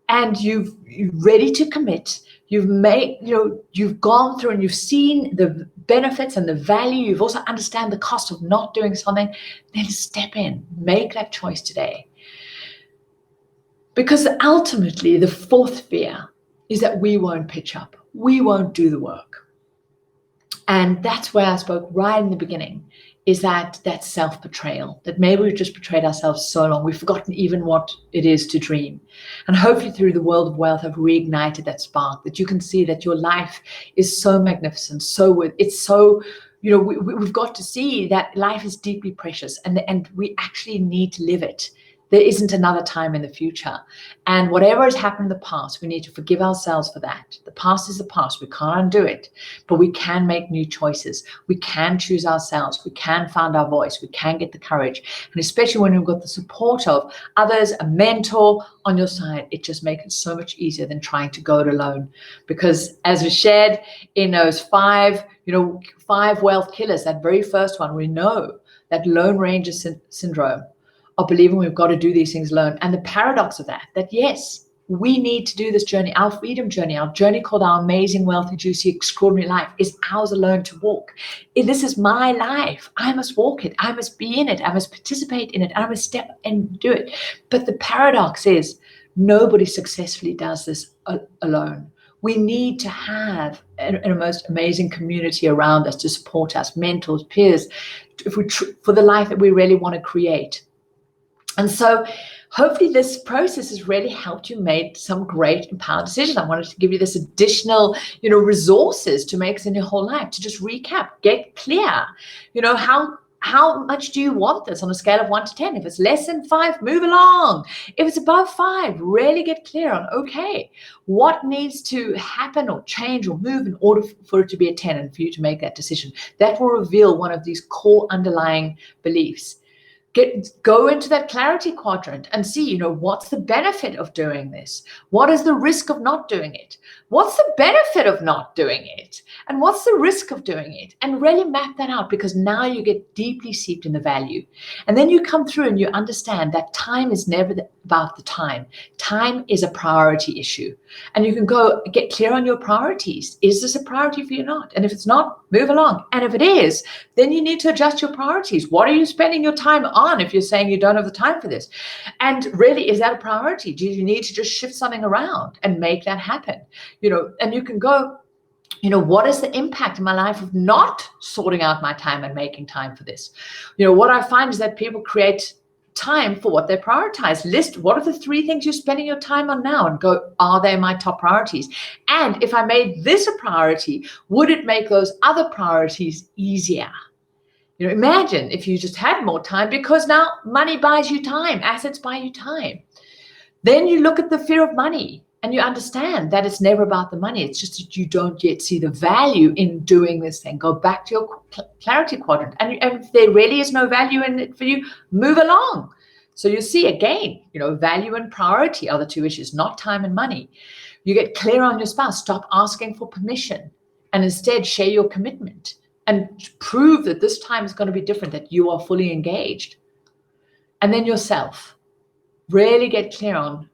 and you're ready to commit, you've gone through and you've seen the benefits and the value, you've also understand the cost of not doing something, then step in, make that choice today. Because ultimately, the fourth fear is that we won't pitch up, we won't do the work. And that's where I spoke right in the beginning, is that self-betrayal, that maybe we've just betrayed ourselves so long, we've forgotten even what it is to dream. And hopefully through the World of Wealth, I've reignited that spark, that you can see that your life is so magnificent, we've got to see that life is deeply precious and we actually need to live it. There isn't another time in the future. And whatever has happened in the past, we need to forgive ourselves for that. The past is the past. We can't undo it, but we can make new choices. We can choose ourselves. We can find our voice. We can get the courage. And especially when you've got the support of others, a mentor on your side, it just makes it so much easier than trying to go it alone. Because as we shared in those five wealth killers, that very first one, we know that Lone Ranger syndrome, of believing we've got to do these things alone. And the paradox of that yes, we need to do this journey, our freedom journey, our journey called our amazing, wealthy, juicy, extraordinary life is ours alone to walk. This is my life. I must walk it. I must be in it. I must participate in it. I must step and do it. But the paradox is nobody successfully does this alone. We need to have a most amazing community around us to support us, mentors, peers, for the life that we really want to create. And so hopefully this process has really helped you make some great empowered decisions. I wanted to give you this additional, resources to make in your whole life, to just recap, get clear, how much do you want this on a scale of 1 to 10? If it's less than 5, move along. If it's above 5, really get clear on, okay, what needs to happen or change or move in order for it to be a 10 and for you to make that decision. That will reveal one of these core underlying beliefs. Go into that clarity quadrant and see, what's the benefit of doing this? What is the risk of not doing it? What's the benefit of not doing it? And what's the risk of doing it? And really map that out, because now you get deeply seeped in the value. And then you come through and you understand that time is never about the time. Time is a priority issue. And you can go get clear on your priorities. Is this a priority for you or not? And if it's not, move along. And if it is, then you need to adjust your priorities. What are you spending your time on if you're saying you don't have the time for this? And really, is that a priority? Do you need to just shift something around and make that happen? And you can go What is the impact in my life of not sorting out my time and making time for this? What I find is that people create time for what they prioritize. List what are the 3 things you're spending your time on now and go, are they my top priorities? And if I made this a priority, would it make those other priorities easier? Imagine if you just had more time, because now money buys you time, assets buy you time. Then you look at the fear of money and you understand that it's never about the money. It's just that you don't yet see the value in doing this thing. Go back to your clarity quadrant. And if there really is no value in it for you, move along. So you see, again, value and priority are the 2 issues, not time and money. You get clear on your spouse. Stop asking for permission and instead share your commitment and prove that this time is going to be different, that you are fully engaged. And then yourself. Really get clear on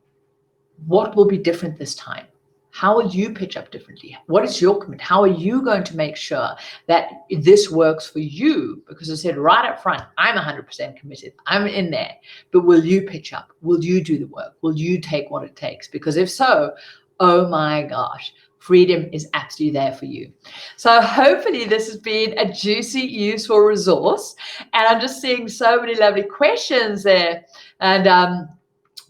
what will be different this time. How will you pitch up differently? What is your commitment? How are you going to make sure that this works for you? Because I said right up front, I'm 100% committed. I'm in there. But will you pitch up? Will you do the work? Will you take what it takes? Because if so, oh my gosh, freedom is absolutely there for you. So hopefully this has been a juicy, useful resource. And I'm just seeing so many lovely questions there. And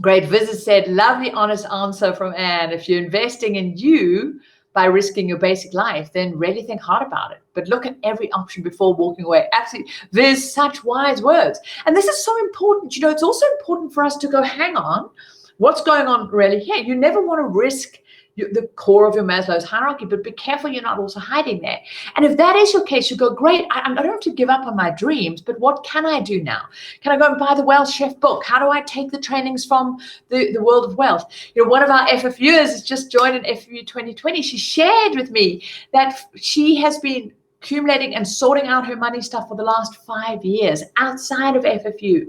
Great Visit said, lovely, honest answer from Anne. If you're investing in you by risking your basic life, then really think hard about it. But look at every option before walking away. Absolutely. There's such wise words. And this is so important. It's also important for us to go, hang on, what's going on really here? You never want to risk the core of your Maslow's hierarchy, but be careful you're not also hiding there. And if that is your case, you go, great, I don't have to give up on my dreams, but what can I do now? Can I go and buy the Wealth Chef book? How do I take the trainings from the World of Wealth? One of our FFUers has just joined in FFU 2020. She shared with me that she has been accumulating and sorting out her money stuff for the last 5 years outside of FFU,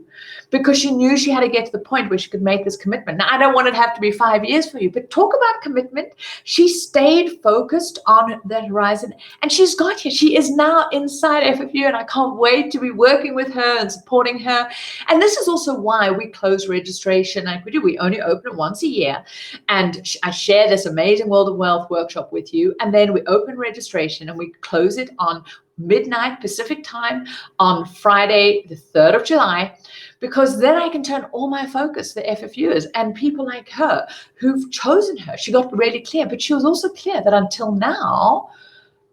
because she knew she had to get to the point where she could make this commitment. Now, I don't want it to have to be 5 years for you, but talk about commitment. She stayed focused on that horizon, and she's got here. She is now inside FFU, and I can't wait to be working with her and supporting her. And this is also why we close registration like we do. We only open it once a year, and I share this amazing World of Wealth workshop with you, and then we open registration and we close it on midnight Pacific time on Friday, the 3rd of July, because then I can turn all my focus to the FFUers and people like her who've chosen her. She got really clear, but she was also clear that until now,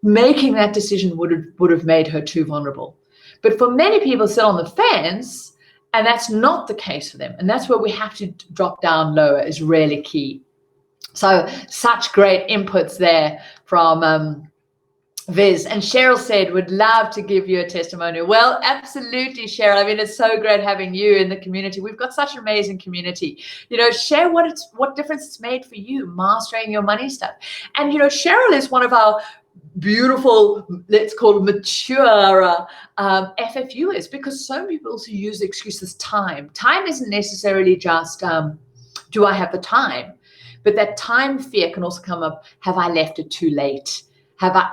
making that decision would have made her too vulnerable. But for many people sit on the fence, and that's not the case for them. And that's where we have to drop down lower is really key. So such great inputs there from Viz. And Cheryl said, would love to give you a testimonial. Well, absolutely, Cheryl. I mean, it's so great having you in the community. We've got such an amazing community. Share what difference it's made for you mastering your money stuff. And, Cheryl is one of our beautiful, let's call it mature FFUers, because so many people also use the excuse as time. Time isn't necessarily just, do I have the time? But that time fear can also come up, have I left it too late?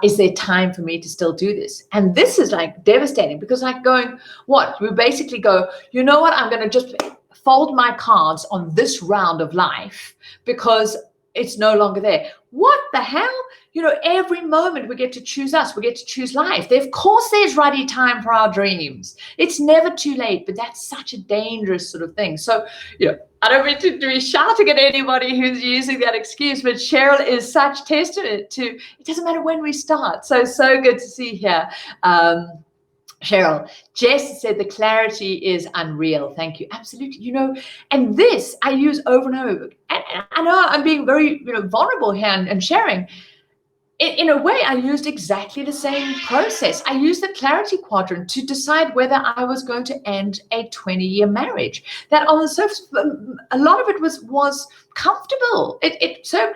Is there time for me to still do this? And this is like devastating, because like going, what? We basically go, you know what? I'm going to just fold my cards on this round of life because it's no longer there. What the hell? Every moment we get to choose us. We get to choose life. Of course, there's ready time for our dreams. It's never too late, but that's such a dangerous sort of thing. So, I don't mean to be shouting at anybody who's using that excuse, but Cheryl is such testament to, it doesn't matter when we start. So good to see here. Cheryl, Jess said the clarity is unreal. Thank you. Absolutely. And this I use over and over. And I know I'm being very, vulnerable here and sharing. In a way, I used exactly the same process. I used the Clarity Quadrant to decide whether I was going to end a 20-year marriage. That on the surface, a lot of it was comfortable. So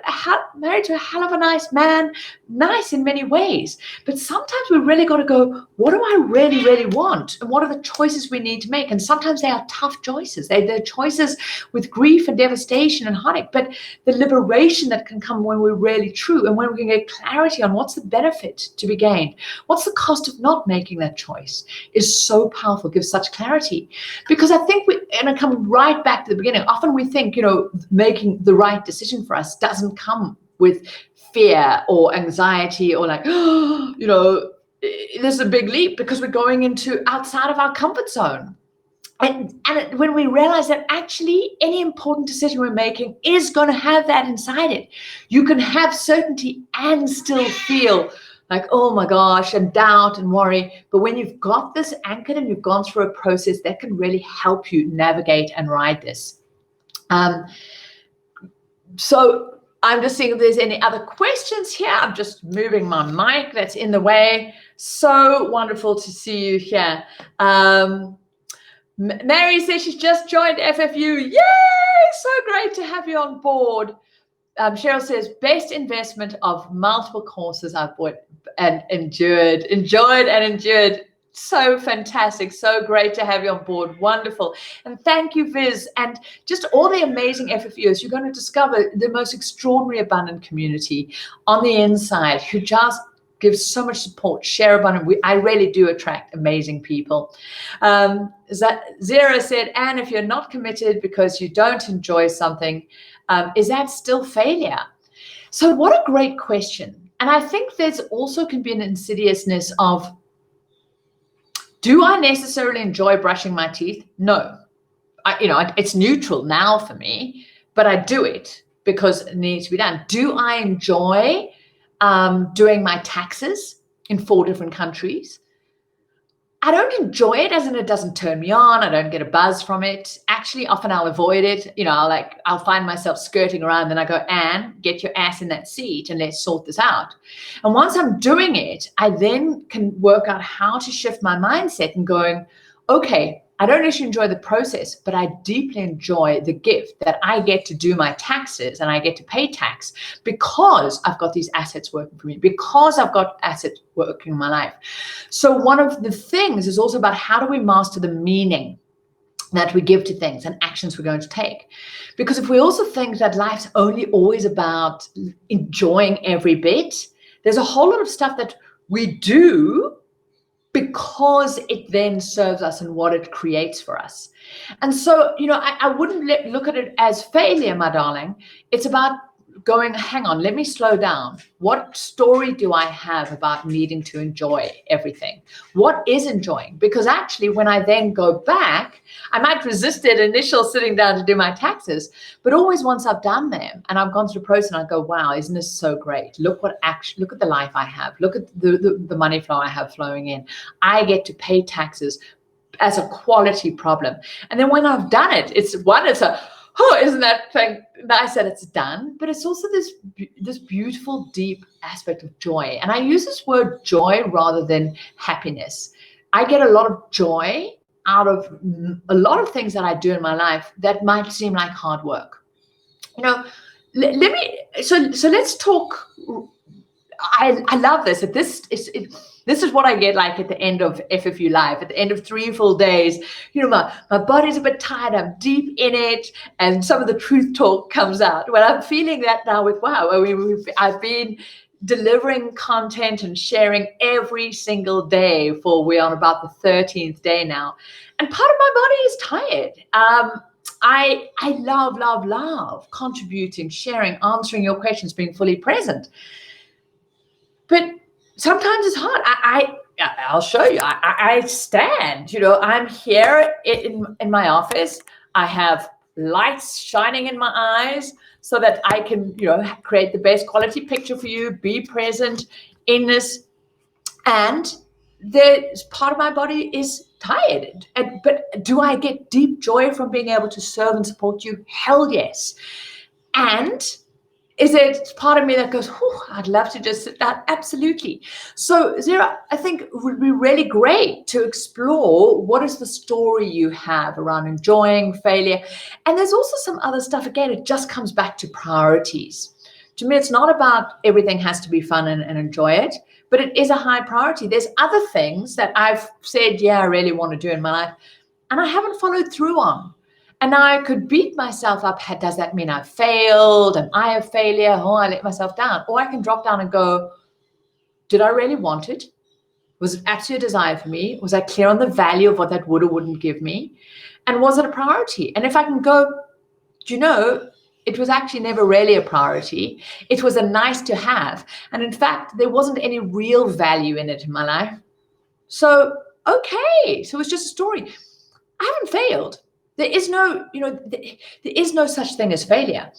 married to a hell of a nice man, nice in many ways. But sometimes we really got to go, what do I really, really want? And what are the choices we need to make? And sometimes they are tough choices. They're choices with grief and devastation and heartache. But the liberation that can come when we're really true and when we can get clarity on what's the benefit to be gained, what's the cost of not making that choice, is so powerful, gives such clarity. Because I think and I come right back to the beginning, often we think, making the right decision for us doesn't come with fear or anxiety or like, there's a big leap because we're going into outside of our comfort zone. And when we realize that actually any important decision we're making is going to have that inside it, you can have certainty and still feel like, oh my gosh, and doubt and worry. But when you've got this anchored and you've gone through a process, that can really help you navigate and ride this. So I'm just seeing if there's any other questions here. I'm just moving my mic that's in the way. So wonderful to see you here. Mary says she's just joined FFU. Yay! So great to have you on board. Cheryl says, best investment of multiple courses I've bought and enjoyed. So fantastic. So great to have you on board. Wonderful. And thank you, Viz. And just all the amazing FFUs. You're going to discover the most extraordinary, abundant community on the inside who just gives so much support, share abundant. I really do attract amazing people. Zara said, Anne, if you're not committed because you don't enjoy something, is that still failure? So what a great question. And I think there's also can be an insidiousness of, do I necessarily enjoy brushing my teeth? No. It's neutral now for me, but I do it because it needs to be done. Do I enjoy doing my taxes in 4 different countries? I don't enjoy it, as in it doesn't turn me on. I don't get a buzz from it. Actually, often I'll avoid it. I'll find myself skirting around, and I go, Anne, get your ass in that seat and let's sort this out. And once I'm doing it, I then can work out how to shift my mindset and going, okay, I don't actually enjoy the process, but I deeply enjoy the gift that I get to do my taxes and I get to pay tax because I've got these assets working for me, because I've got assets working in my life. So one of the things is also about how do we master the meaning that we give to things and actions we're going to take. Because if we also think that life's only always about enjoying every bit, there's a whole lot of stuff that we do because it then serves us and what it creates for us. And so, I wouldn't look at it as failure, my darling. It's about going, hang on, let me slow down. What story do I have about needing to enjoy everything? What is enjoying? Because actually, when I then go back, I might resist that initial sitting down to do my taxes, but always once I've done them and I've gone through the process and I go, wow, isn't this so great? Look at the life I have. Look at the money flow I have flowing in. I get to pay taxes as a quality problem. And then when I've done it, isn't that thing nice that it's done? But it's also this beautiful, deep aspect of joy. And I use this word joy rather than happiness. I get a lot of joy out of a lot of things that I do in my life that might seem like hard work. So let's talk. I love this. This is what I get like at the end of FFU Live, at the end of 3 full days. My body's a bit tired, I'm deep in it, and some of the truth talk comes out. Well, I'm feeling that now with wow. I've been delivering content and sharing every single day we're on about the 13th day now. And part of my body is tired. I love contributing, sharing, answering your questions, being fully present. But sometimes it's hard. I'll show you. I stand, I'm here in my office. I have lights shining in my eyes so that I can, create the best quality picture for you, be present in this. And there's part of my body is tired. But do I get deep joy from being able to serve and support you? Hell yes. And is it part of me that goes, I'd love to just sit down? Absolutely. So, Zara, I think it would be really great to explore what is the story you have around enjoying failure. And there's also some other stuff. Again, it just comes back to priorities. To me, it's not about everything has to be fun and enjoy it, but it is a high priority. There's other things that I've said, I really want to do in my life, and I haven't followed through on. And I could beat myself up. Does that mean I failed? Am I a failure? I let myself down. Or I can drop down and go, did I really want it? Was it actually a desire for me? Was I clear on the value of what that would or wouldn't give me? And was it a priority? And if I can go, It was actually never really a priority. It was a nice to have. And in fact, there wasn't any real value in it in my life. So, okay. So it's just a story. I haven't failed. There is no, there is no such thing as failure.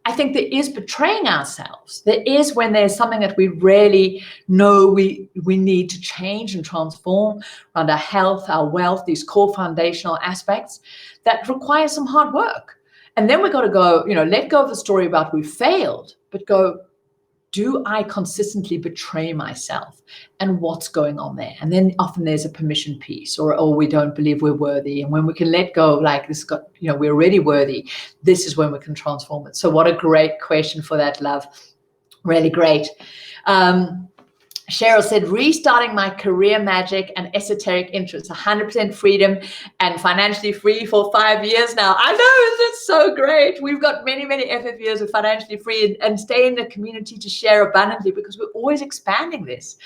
I think there is betraying ourselves. There is when there's something that we really know we need to change and transform around our health, our wealth, these core foundational aspects that require some hard work. And then we got to go, let go of the story about we failed, but go, do I consistently betray myself? And what's going on there? And then often there's a permission piece, or we don't believe we're worthy. And when we can let go, like this got, we're already worthy, this is when we can transform it. So what a great question for that, love. Really great. Cheryl said, restarting my career magic and esoteric interests, 100% freedom and financially free for 5 years now. I know, it's so great. We've got many, many FF years of financially free and stay in the community to share abundantly because we're always expanding this.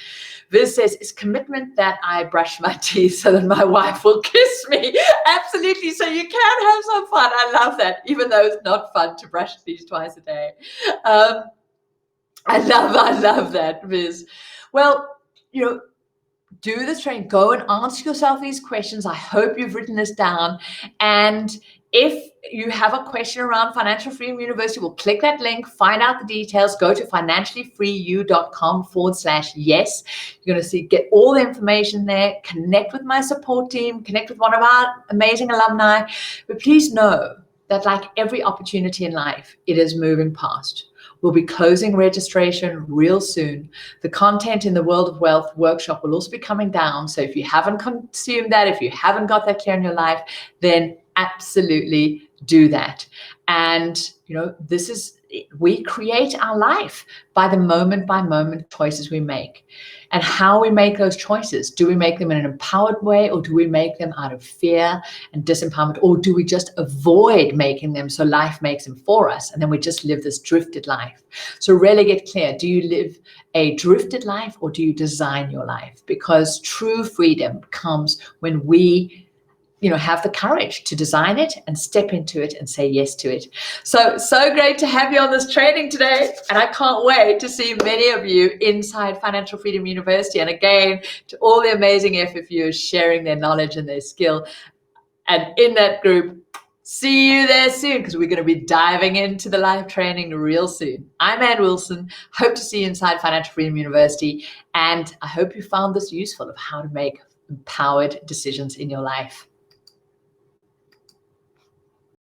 Viz says, it's commitment that I brush my teeth so that my wife will kiss me. Absolutely. So you can have some fun. I love that, even though it's not fun to brush teeth twice a day. I love that, Viz. Well, do this training. Go and ask yourself these questions. I hope you've written this down. And if you have a question around Financial Freedom University, we'll click that link, find out the details, go to financiallyfreeyou.com/yes. You're going to get all the information there, connect with my support team, connect with one of our amazing alumni. But please know that like every opportunity in life, it is moving past. We'll be closing registration real soon. The content in the World of Wealth workshop will also be coming down. So if you haven't consumed that, if you haven't got that clear in your life, then absolutely do that. And, we create our life by the moment choices we make. And how we make those choices. Do we make them in an empowered way, or do we make them out of fear and disempowerment, or do we just avoid making them so life makes them for us, and then we just live this drifted life? So really get clear. Do you live a drifted life, or do you design your life? Because true freedom comes when we have the courage to design it and step into it and say yes to it. So great to have you on this training today. And I can't wait to see many of you inside Financial Freedom University. And again, to all the amazing FFUs sharing their knowledge and their skill. And in that group, see you there soon, because we're going to be diving into the live training real soon. I'm Ann Wilson. Hope to see you inside Financial Freedom University. And I hope you found this useful of how to make empowered decisions in your life.